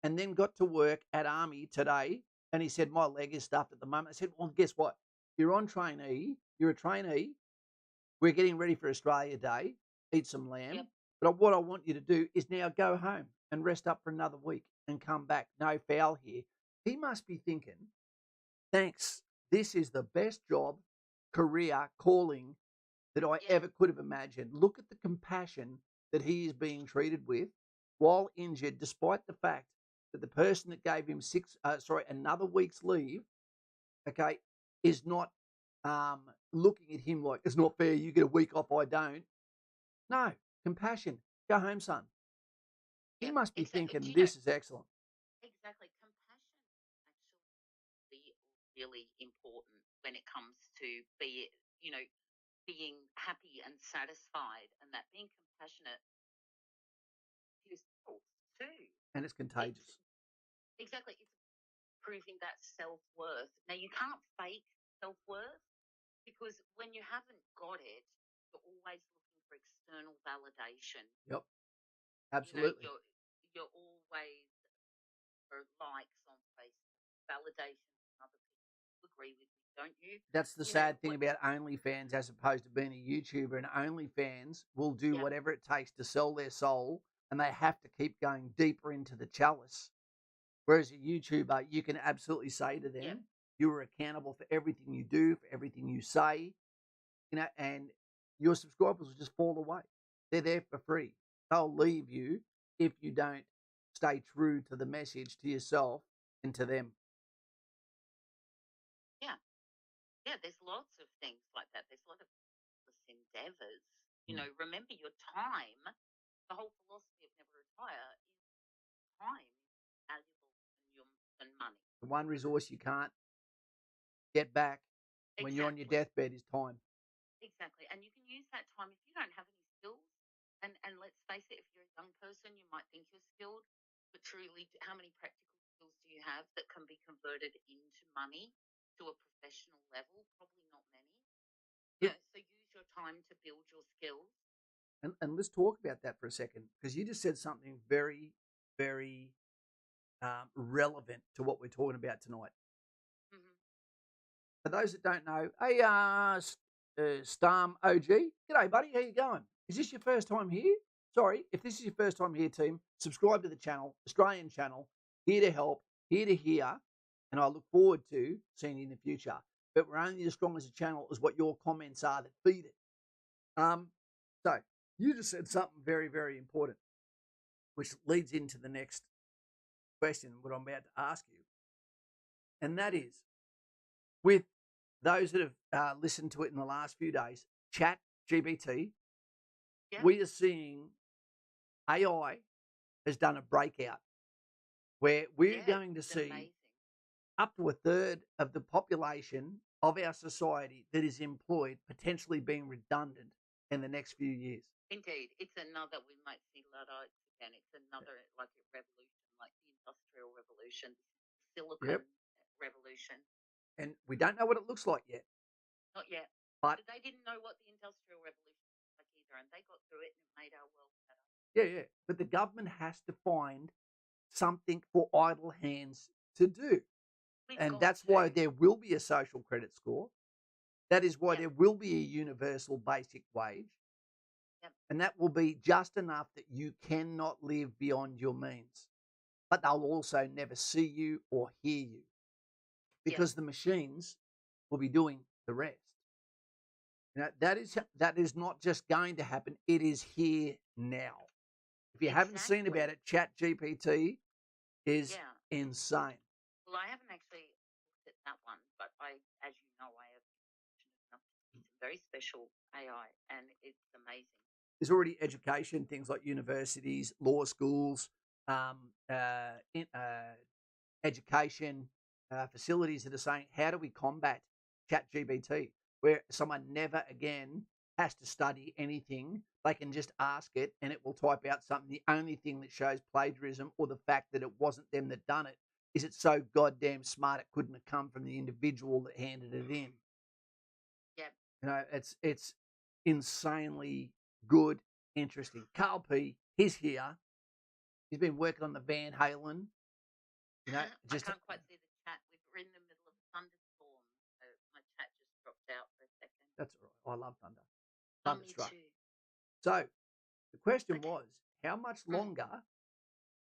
and then got to work at Army today. And he said, my leg is stuffed at the moment. I said, well, guess what? You're on trainee. You're a trainee. We're getting ready for Australia Day. Eat some lamb. Yep. But what I want you to do is now go home and rest up for another week and come back. No foul here. He must be thinking, thanks. This is the best job, career, calling that I ever could have imagined. Look at the compassion that he is being treated with while injured, despite the fact that the person that gave him another week's leave, okay, is not looking at him like, it's not fair, you get a week off, I don't. No, compassion. Go home, son. He must be thinking, this is excellent. Exactly. Compassion actually really important when it comes to being happy and satisfied, and that being compassionate to yourself too. And it's contagious. Exactly. It's proving that self-worth. Now, you can't fake self-worth because when you haven't got it, you're always looking for external validation. Yep. Absolutely. You're always for likes on Facebook, validation from other people. You agree with me, don't you? That's the sad thing about OnlyFans as opposed to being a YouTuber. And OnlyFans will do whatever it takes to sell their soul, and they have to keep going deeper into the chalice. Whereas a YouTuber, you can absolutely say to them, you are accountable for everything you do, for everything you say, and your subscribers will just fall away. They're there for free. They'll leave you if you don't stay true to the message, to yourself and to them. Yeah, there's lots of things like that. There's a lot of endeavors. Remember your time. The whole philosophy of never retire is time valuable than money. The one resource you can't get back when you're on your deathbed is time. Exactly. And you can use that time if you don't have any skills. And let's face it, if you're a young person, you might think you're skilled, but truly, how many practical skills do you have that can be converted into money to a professional level? Probably not many. So use your time to build your skills. And let's talk about that for a second, because you just said something very, very relevant to what we're talking about tonight. For those that don't know, hey, Starm OG, g'day, buddy. How you going? Is this your first time here? Sorry, if this is your first time here, team, subscribe to the channel, Australian channel, here to help, here to hear, and I look forward to seeing you in the future. But we're only as strong as a channel as what your comments are that feed it. So you just said something very, very important, which leads into the next question, what I'm about to ask you. And that is, with those that have listened to it in the last few days, Chat GPT, we are seeing AI has done a breakout where we're going to see up to a third of the population of our society that is employed potentially being redundant in the next few years. Indeed. It's another, we might see Luddites again. It's another like a revolution, like the Industrial Revolution, Silicon Revolution. And we don't know what it looks like yet. Not yet. But they didn't know what the Industrial Revolution was like either, and they got through it and it made our world better. Yeah. But the government has to find something for idle hands to do. And that's why there will be a social credit score. That is why there will be a universal basic wage. And that will be just enough that you cannot live beyond your means. But they'll also never see you or hear you, because the machines will be doing the rest. That is not just going to happen. It is here now. If you haven't seen about it, Chat GPT is insane. Well, I haven't actually looked at that one, but as you know, I have enough to see some very special AI, and it's amazing. There's already education, things like universities, law schools, education facilities that are saying, how do we combat ChatGPT, where someone never again has to study anything. They can just ask it and it will type out something. The only thing that shows plagiarism or the fact that it wasn't them that done it is it so goddamn smart it couldn't have come from the individual that handed it in? Yep. You know, it's insanely good, interesting. Carl P, he's here. He's been working on the Van Halen. You know, I can't quite see the chat. We're in the middle of a thunderstorm, so my chat just dropped out for a second. That's all right. I love thunder. Oh, me Thunderstruck. too. So the question Okay. was, how much longer?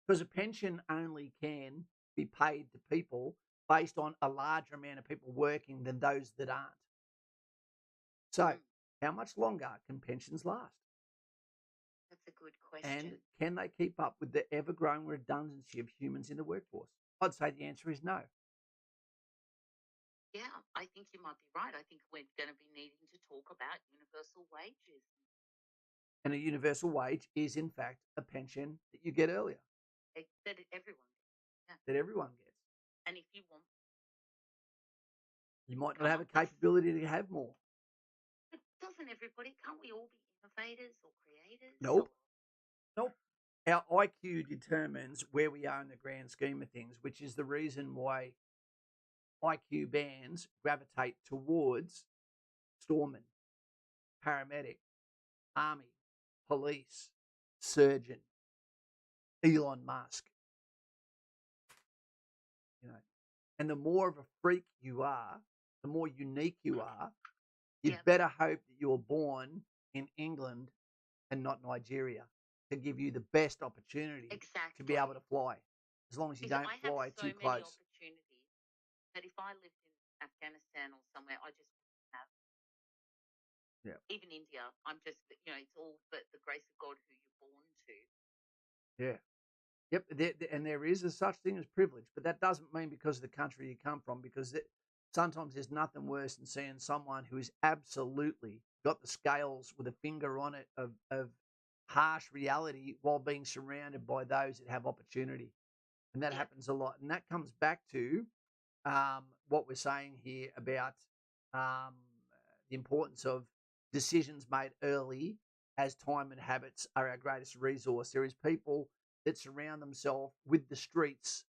Because a pension only can be paid to people based on a larger amount of people working than those that aren't. So, how much longer can pensions last? That's a good question. And can they keep up with the ever-growing redundancy of humans in the workforce? I'd say the answer is no. Yeah, I think you might be right. I think we're going to be needing to talk about universal wages. And a universal wage is, in fact, a pension that you get earlier, That everyone gets. Yeah. that everyone gets. And if you want, You might not come have a up with, capability to have more. but doesn't everybody? Can't we all be innovators or creators? Nope. Or, Nope. Our IQ determines where we are in the grand scheme of things, which is the reason why IQ bands gravitate towards storeman, paramedic, army, police, surgeon, Elon Musk. You know, and the more of a freak you are, the more unique you are, you'd Yep. better hope that you were born in England and not Nigeria to give you the best opportunity to be able to fly. As long as you Because don't I have fly so too many close. opportunities that if I lived in Afghanistan or somewhere, I just wouldn't have. Yeah. Even India, I'm just, it's all the grace of God who you're born to. Yeah. Yep. And there is a such thing as privilege, but that doesn't mean because of the country you come from, because sometimes there's nothing worse than seeing someone who is absolutely got the scales with a finger on it of harsh reality while being surrounded by those that have opportunity. And that happens a lot. And that comes back to what we're saying here about um, the importance of decisions made early, as time and habits are our greatest resource. There is people that surround themselves with the streets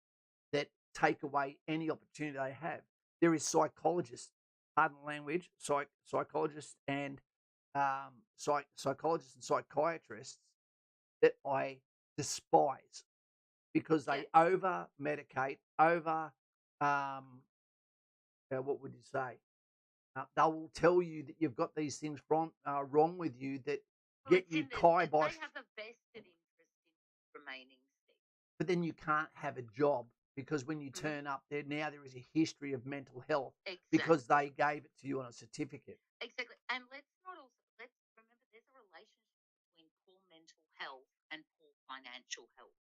that take away any opportunity they have. There is psychologists, pardon the language, psychologists and psychologists and psychiatrists that I despise because they over medicate, what would you say? They will tell you that you've got these things wrong with you that get you kiboshed. They have a vested interest in remaining sick. But then you can't have a job because when you turn up there, now there is a history of mental health because they gave it to you on a certificate. Exactly. And let's remember there's a relationship between poor mental health and poor financial health.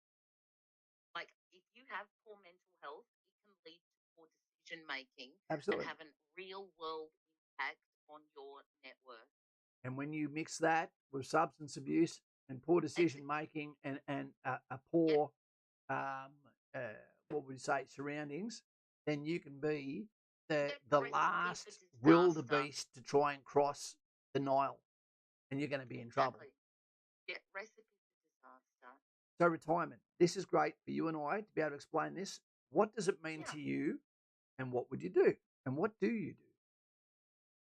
Like if you have poor mental health, it can lead to poor decision making Absolutely. and have a real world impact on your net worth. And when you mix that with substance abuse and poor decision making and a poor, what would you say, surroundings, then you can be the last wildebeest to try and cross the Nile, and you're going to be in trouble. Yeah, recipe for disaster. So retirement. This is great for you and I to be able to explain this. What does it mean to you, and what would you do, and what do you do?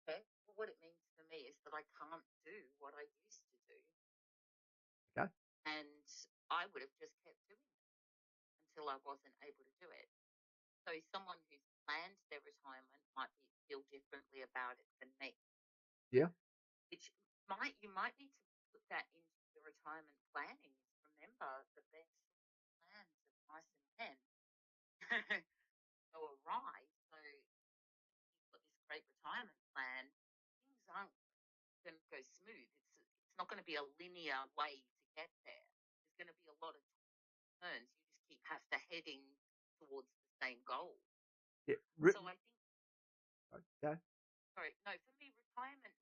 Okay. Well, what it means for me is that I can't do what I used to do. Okay. And I would have just kept doing it until I wasn't able to do it. So someone who's planned their retirement might feel differently about it than me. Yeah. Which you might need to put that into your retirement planning. Remember, the best plans of mice and men go awry. So you've got this great retirement plan. Things aren't going to go smooth. It's not going to be a linear way to get there. There's going to be a lot of turns. You just have to heading towards the same goal. Yeah. So I think. Okay. Sorry, no. For me, retirement.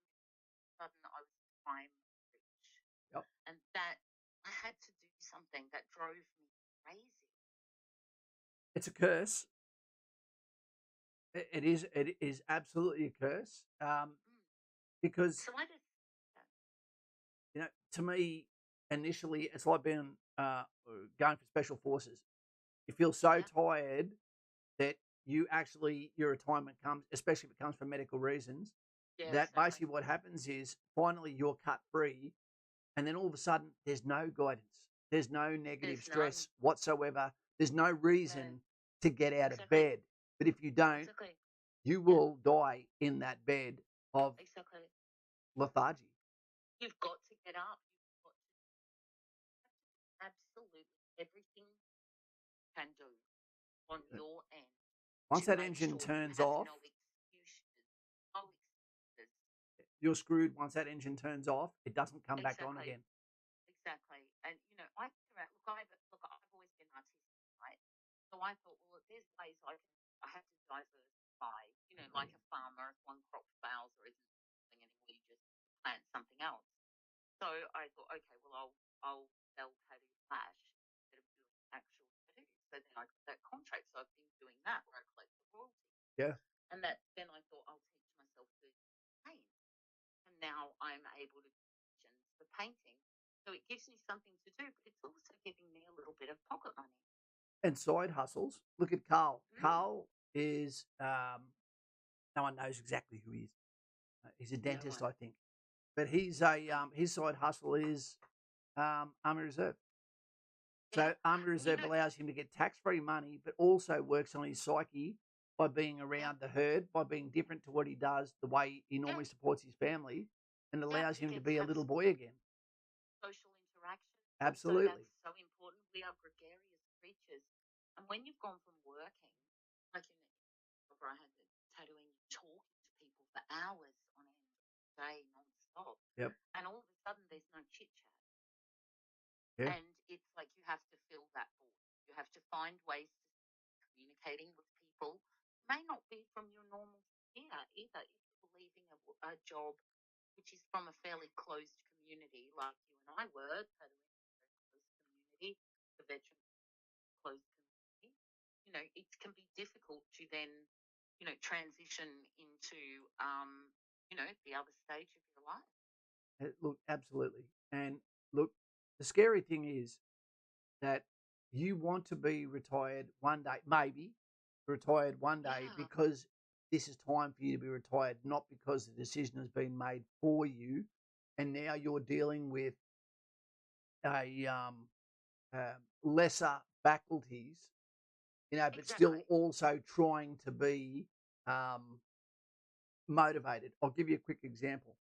Sudden, I was prime rich, and that I had to do something that drove me crazy. It's a curse. It is absolutely a curse. Because so I just, to me, initially, it's like being going for special forces. You feel so tired that you actually, your retirement comes, especially if it comes for medical reasons, Yeah, that exactly. basically what happens is finally you're cut free, and then all of a sudden there's no guidance, there's no negative There's none. stress whatsoever, there's no No, reason to get out of exactly. bed. But if you don't, Exactly. you Yeah, will die in that bed of exactly. lethargy. You've got to get up. You've got to absolutely everything you can do on your end Once to that make engine sure you turns have off, no excuses. No excuses. you're screwed. Once that engine turns off, it doesn't come back on Exactly. again. Exactly. And I think about I've always been artistic, right? So I thought, well, there's ways I have to diversify. Like a farmer, if one crop fails or isn't something anymore, you just plant something else. So I thought, okay, well, I'll sell tattoo flash instead of doing actual tattoos. So then I got that contract. So I've been doing that where I collect the royalties. Yeah. And then I thought I'll teach myself to paint. And now I'm able to do commissions for painting. So it gives me something to do, but it's also giving me a little bit of pocket money. And side hustles. Look at Carl. Mm. Carl is no one knows exactly who he is. He's a No dentist, one. I think. But he's a his side hustle is Army Reserve. So Yeah. Army Reserve allows him to get tax-free money, but also works on his psyche by being around the herd, by being different to what he does, the way he normally supports his family, and allows He him to gets be to a have little boy again. social interaction. Also, Absolutely. that's so important. We are gregarious creatures. And when you've gone from working, like where I had the tattooing, talking to people for hours on end, day, non-stop. Yep. And all of a sudden, there's no chit-chat. Yeah. And it's like you have to fill that void. You have to find ways to communicating with people. May not be from your normal sphere either. If you're leaving a job which is from a fairly closed community, like you and I were, tattooing a very closed community, the veteran closed community, it can be difficult to then, transition into, the other stage of your life. Look, absolutely. And look, the scary thing is that you want to be retired one day, maybe retired one day, Yeah, because this is time for you to be retired, not because the decision has been made for you. And now you're dealing with a lesser faculties, but still exactly. also trying to be motivated. I'll give you a quick example.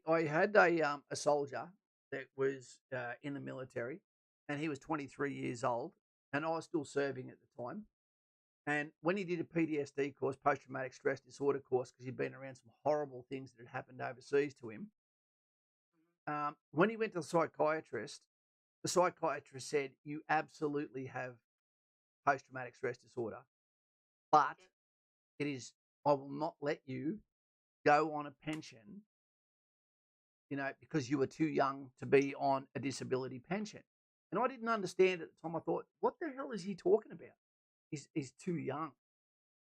I had a soldier that was in the military, and he was 23 years old, and I was still serving at the time. And when he did a PTSD course, post traumatic stress disorder course, because he'd been around some horrible things that had happened overseas to him, when he went to the psychiatrist said, "You absolutely have post traumatic stress disorder, but it is, I will not let you go on a pension, because you were too young to be on a disability pension." And I didn't understand at the time. I thought, what the hell is he talking about? He's too young.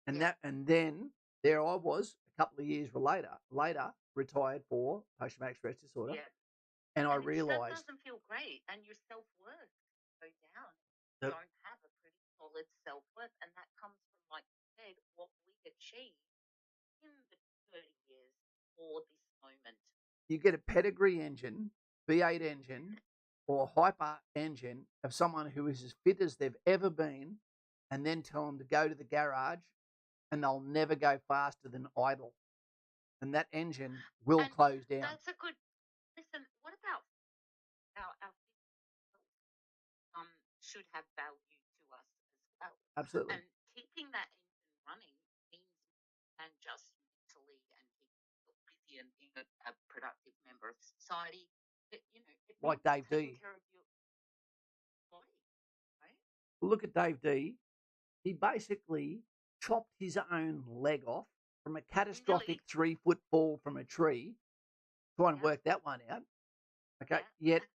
And Yeah. and then there I was a couple of years later, retired for post traumatic stress disorder. Yeah. And I And that realized doesn't feel great, and your self worth go down. You that don't have a pretty solid self worth, and that comes from, like you said, what we achieved in the 30 years for this moment. you get a pedigree engine, V8 engine, or hyper engine of someone who is as fit as they've ever been, and then tell them to go to the garage and they'll never go faster than idle. And that engine will And close down. that's a good listen. What about our should have value to us as well? Absolutely. And keeping that engine running means you can just mentally and keep yourself busy and being a productive member of society. It Like means Dave taking D. care of your body, right? Look at Dave D. He basically chopped his own leg off from a catastrophic Nearly. 3-foot fall from a tree. Try and Yeah. work that one out. Okay. Yeah. Yet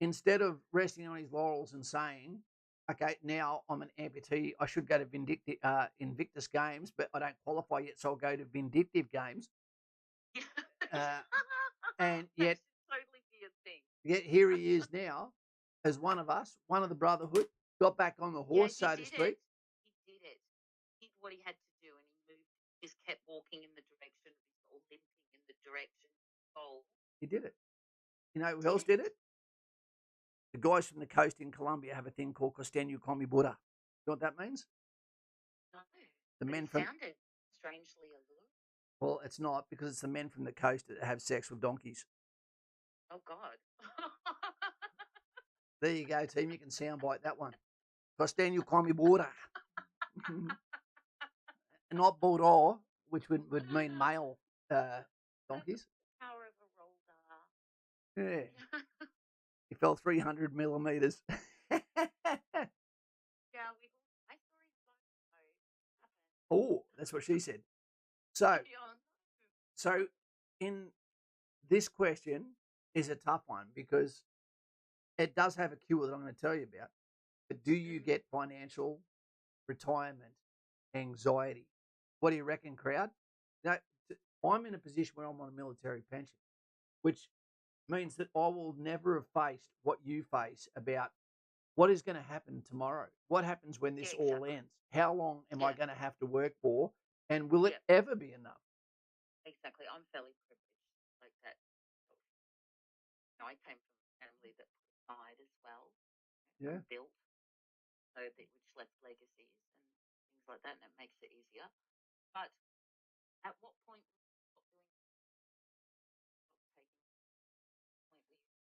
instead of resting on his laurels and saying, okay, now I'm an amputee, I should go to Invictus Games, but I don't qualify yet, so I'll go to Vindictive Games. Uh, and That yet, should totally be a thing. yet here he is now as one of us, one of the brotherhood, got back on the horse, Yeah, so to speak. He did it. what he had to do, and he moved. Just kept walking in the direction of his, or limping in the direction of his goal. He did it. You know who else did it? The guys from the coast in Colombia have a thing called costeño con mi burra. You know what that means? No, The but men it from sounded strangely alluring. well, it's not because it's the men from the coast that have sex with donkeys. Oh God. There you go, team. You can soundbite that one. Costeño con mi burra. Not burro, which would mean male donkeys. Power of a roller. Yeah. He fell 300 millimeters. Yeah, I saw his photo. Oh, that's what she said. So, so in this question is a tough one because it does have a cure that I'm going to tell you about. But do you get financial retirement anxiety? What do you reckon, crowd? Now, I'm in a position where I'm on a military pension, which means that I will never have faced what you face about what is going to happen tomorrow. What happens when this all ends? How long am I going to have to work for? And will it ever be enough? Exactly. I'm fairly privileged like that. I came from a family that put aside as well, built, so that which left legacies and things like that, and it makes it easier. But at what point will you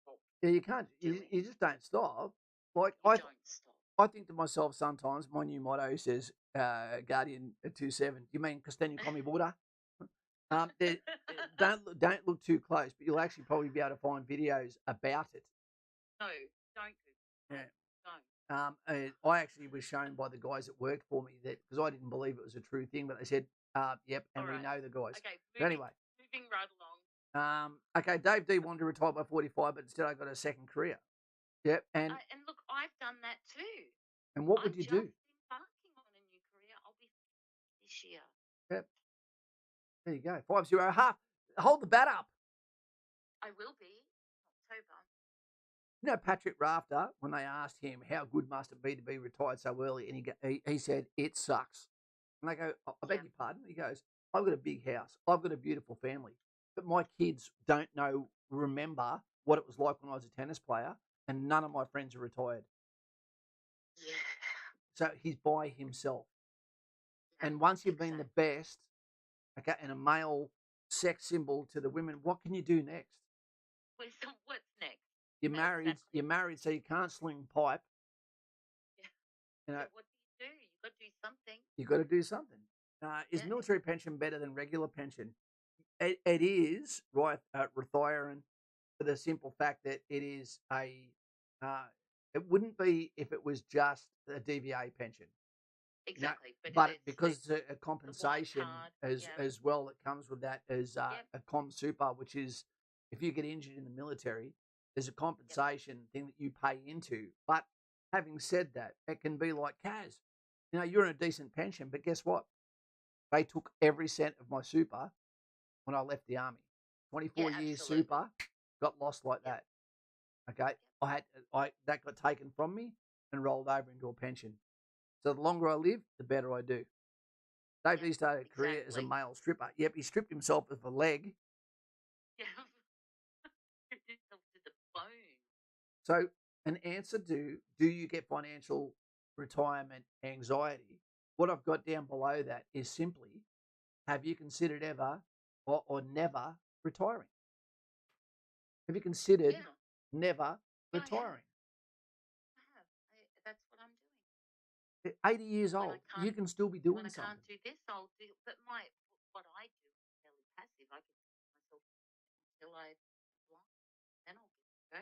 stop doing? Yeah, you can't. You just don't stop. Like You don't stop. I think to myself sometimes. My new motto says, "Guardian 27." You mean Costeño con mi burra? Don't look too close, but you'll actually probably be able to find videos about it. No, don't do that. Yeah. Don't. I actually was shown by the guys that worked for me that because I didn't believe it was a true thing, but they said, "Yep," and we know the guys. Okay, But anyway, moving right along. Okay, Dave D wanted to retire by 45, but instead I got a second career. Yep, and look, I've done that too. and what would you do? I'm embarking on a new career. I'll be this year. Yep. There you go. 5-0 Hold the bat up. I will be October. You know, Patrick Rafter, when they asked him how good must it be to be retired so early, and he said, "It sucks." And they go, "I beg your pardon?" He goes, "I've got a big house. I've got a beautiful family. But my kids don't remember what it was like when I was a tennis player, and none of my friends are retired." Yeah. So he's by himself. Yeah, and once you've been the best, okay, and a male sex symbol to the women, what can you do next? So what's next? You're married. Exactly. You're married, so you can't sling pipe. Yeah. You know, so what do? You've got to do something. You've got to do something. Is military pension better than regular pension? It is, right, retiring, for the simple fact that it is it wouldn't be if it was just a DVA pension. Exactly. But because it's a compensation as well that comes with that is a com super, which is if you get injured in the military, there's a compensation thing that you pay into. But having said that, it can be like Kaz. You know, you're in a decent pension, but guess what? They took every cent of my super when I left the army. 24 years super got lost like that. Okay, that got taken from me and rolled over into a pension. So the longer I live, the better I do. Dave D started a career as a male stripper. Yep, he stripped himself of a leg. Yeah, stripped himself to the bone. So an answer to do you get financial retirement anxiety? What I've got down below that is simply, have you considered ever or never retiring? Have you considered never retiring? I have. That's what I'm doing. 80 years old, you can still be doing something. When I can't do this, I'll do. But what I do is fairly passive. I can myself until I blind, then I'll go.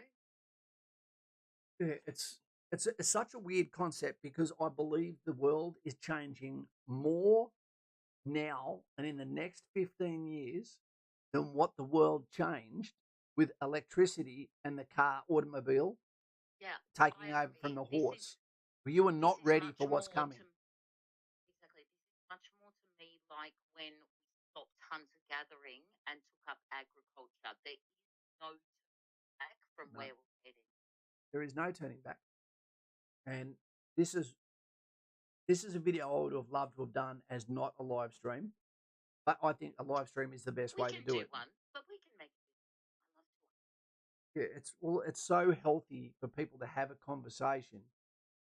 Yeah, it's such a weird concept because I believe the world is changing more now and in the next 15 years than what the world changed with electricity and the car automobile taking over from the horse. You are not ready for what's coming. Exactly. This is much more to me like when we stopped hunter-gathering and took up agriculture. There is no back from where we're heading. There is no turning back. And this is This is a video I would have loved to have done as not a live stream, but I think a live stream is the best way to do it. One, but we can make it. I love Yeah, it's so healthy for people to have a conversation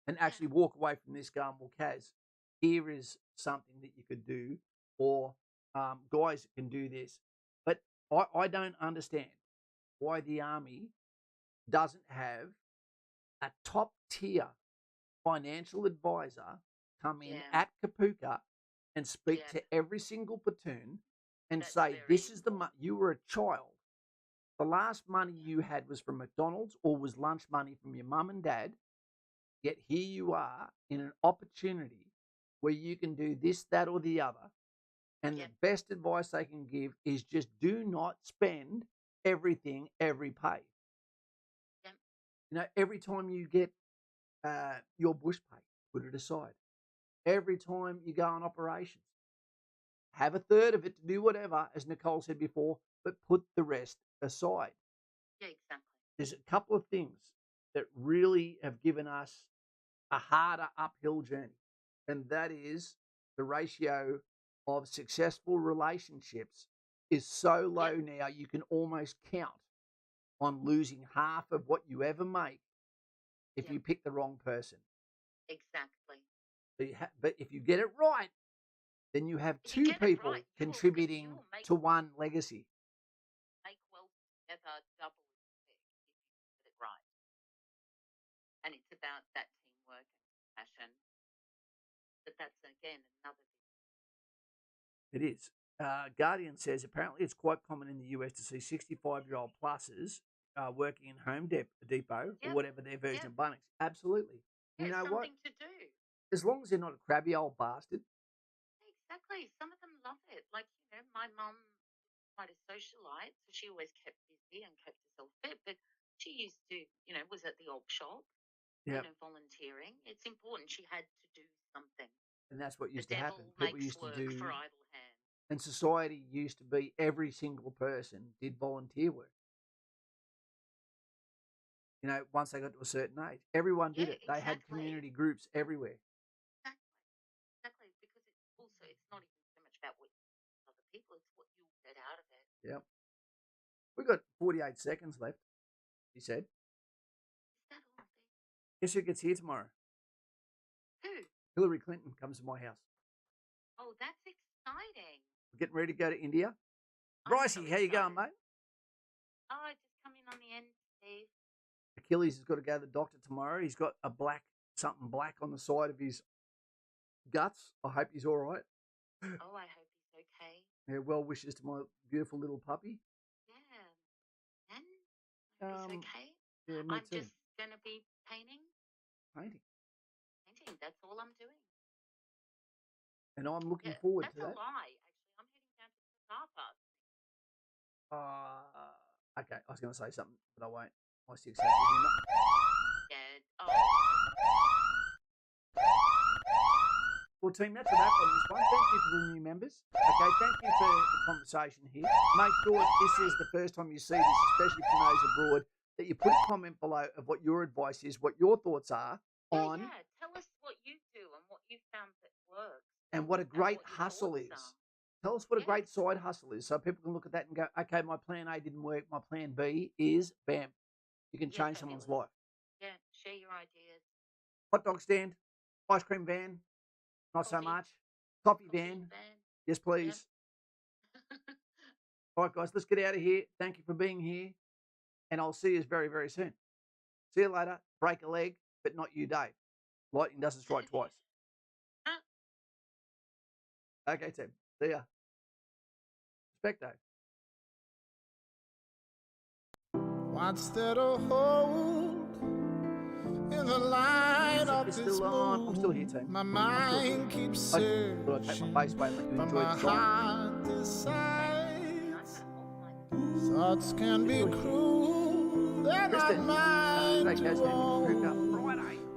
and actually walk away from this going, well, Kaz, here is something that you could do, or guys can do this. But I don't understand why the Army doesn't have a top tier financial advisor come in at Kapuka and speak to every single platoon and say, this is the money. You were a child. The last money you had was from McDonald's or was lunch money from your mum and dad. Yet here you are in an opportunity where you can do this, that, or the other. And the best advice they can give is just do not spend everything every pay. Yep. You know, every time you get your bush pay, put it aside. Every time you go on operations, have a third of it to do whatever, as Nicole said before, but put the rest aside. Yeah, exactly. There's a couple of things that really have given us a harder uphill journey, and that is the ratio of successful relationships is so low now you can almost count on losing half of what you ever make if you pick the wrong person. Exactly. But if you get it right, then you have two people contributing to one legacy. Make wealth together double as quick if you get it right. And it's about that teamwork and passion. But that's, again, another thing. It is. Guardian says apparently it's quite common in the US to see 65-year-old pluses working in Home Depot or whatever their version of Bunnings. Absolutely. Yeah, you know what? something to do. As long as they're not a crabby old bastard. Exactly. Some of them love it. Like, my mum was quite a socialite, so she always kept busy and kept herself fit. But she used to, was at the op shop, volunteering. It's important. She had to do something. And that's what used the to happen. People used to do for idle hands. And society used to be every single person did volunteer work. Once they got to a certain age, everyone did it. They had community groups everywhere. Exactly. Because it's not even so much about what other people, it's what you'll get out of it. Yep. We've got 48 seconds left, he said. Is that all? Guess who gets here tomorrow? Who? Hillary Clinton comes to my house. Oh, that's exciting. We're getting ready to go to India. Brycey, how you going, mate? Oh, I just come in on the end, Steve. Achilles has got to go to the doctor tomorrow. He's got something black on the side of his guts. I hope he's all right. Oh, I hope he's okay. Yeah, well wishes to my beautiful little puppy. Yeah. And he's okay. Yeah, me I'm too. just going to be painting. Painting. That's all I'm doing. And I'm looking forward to that. That's a lie, actually. I'm heading down to the car park. Okay, I was going to say something, but I won't. My six sense of humour. Yeah. Oh. Well, team, that's a wrap on this one. Thank you for the new members. Okay, thank you for the conversation here. Make sure this is the first time you see this, especially from those abroad, that you put a comment below of what your advice is, what your thoughts are on. Yeah, tell us what you do and what you found that works. And what a great hustle is. Tell us what a great side hustle is, so people can look at that and go, okay, my plan A didn't work. My plan B is, bam, you can change someone's life. Yeah, share your ideas. Hot dog stand, ice cream van, not so much. Coffee van, yes, please. Yep. All right, guys, let's get out of here. Thank you for being here, and I'll see you very, very soon. See you later. Break a leg, but not you, Dave. Lightning doesn't strike twice. Okay, Tim. See ya. Respect, Dave. What's there to hold in the light of this moon? I'm still here, team. My mind keeps searching, but my heart decides. Thoughts can be cruel, they're not mine to own.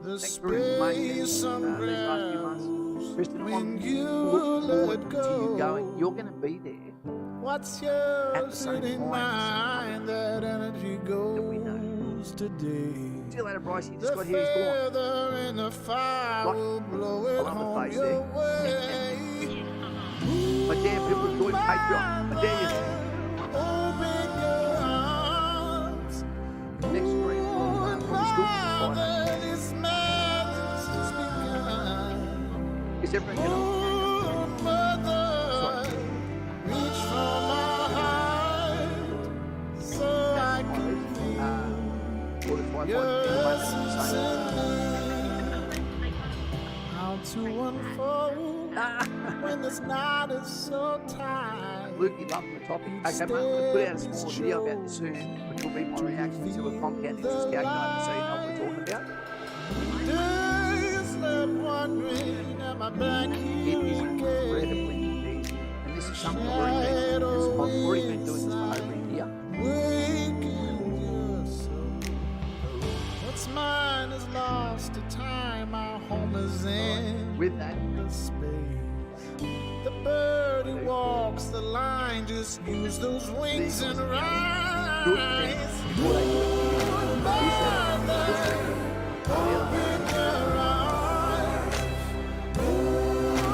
The space unravels when you let go. You're going to be there. What's yours in mind? That energy goes close today. See you later, Bryce. You just The got here. He's gone. feather in the fire What? will blow I it love the home face your there. way. I dare people to join Patreon. I dare you. Open your arms. Next stream. Probably still Friday. Father, this madness has begun. Is everyone going to... Oh, Mother, reach for my heart so I can feel Well, that's why I your find the essence in me. How to unfold when this knot is so tight. Lukey loving the topic. Okay, mate, I'm going to put out a small video about this soon, which will be my reaction to a compound interest calculator, so you know what we're talking about. Days left wondering am I back It is here incredibly again? easy, and this is something I've already been doing. I've already been doing this for over a year. Waking your soul. What's mine is lost to time. Our home is in With that, the space. The bird who walks the line just use those wings and rise. do it for them before they do it. He said,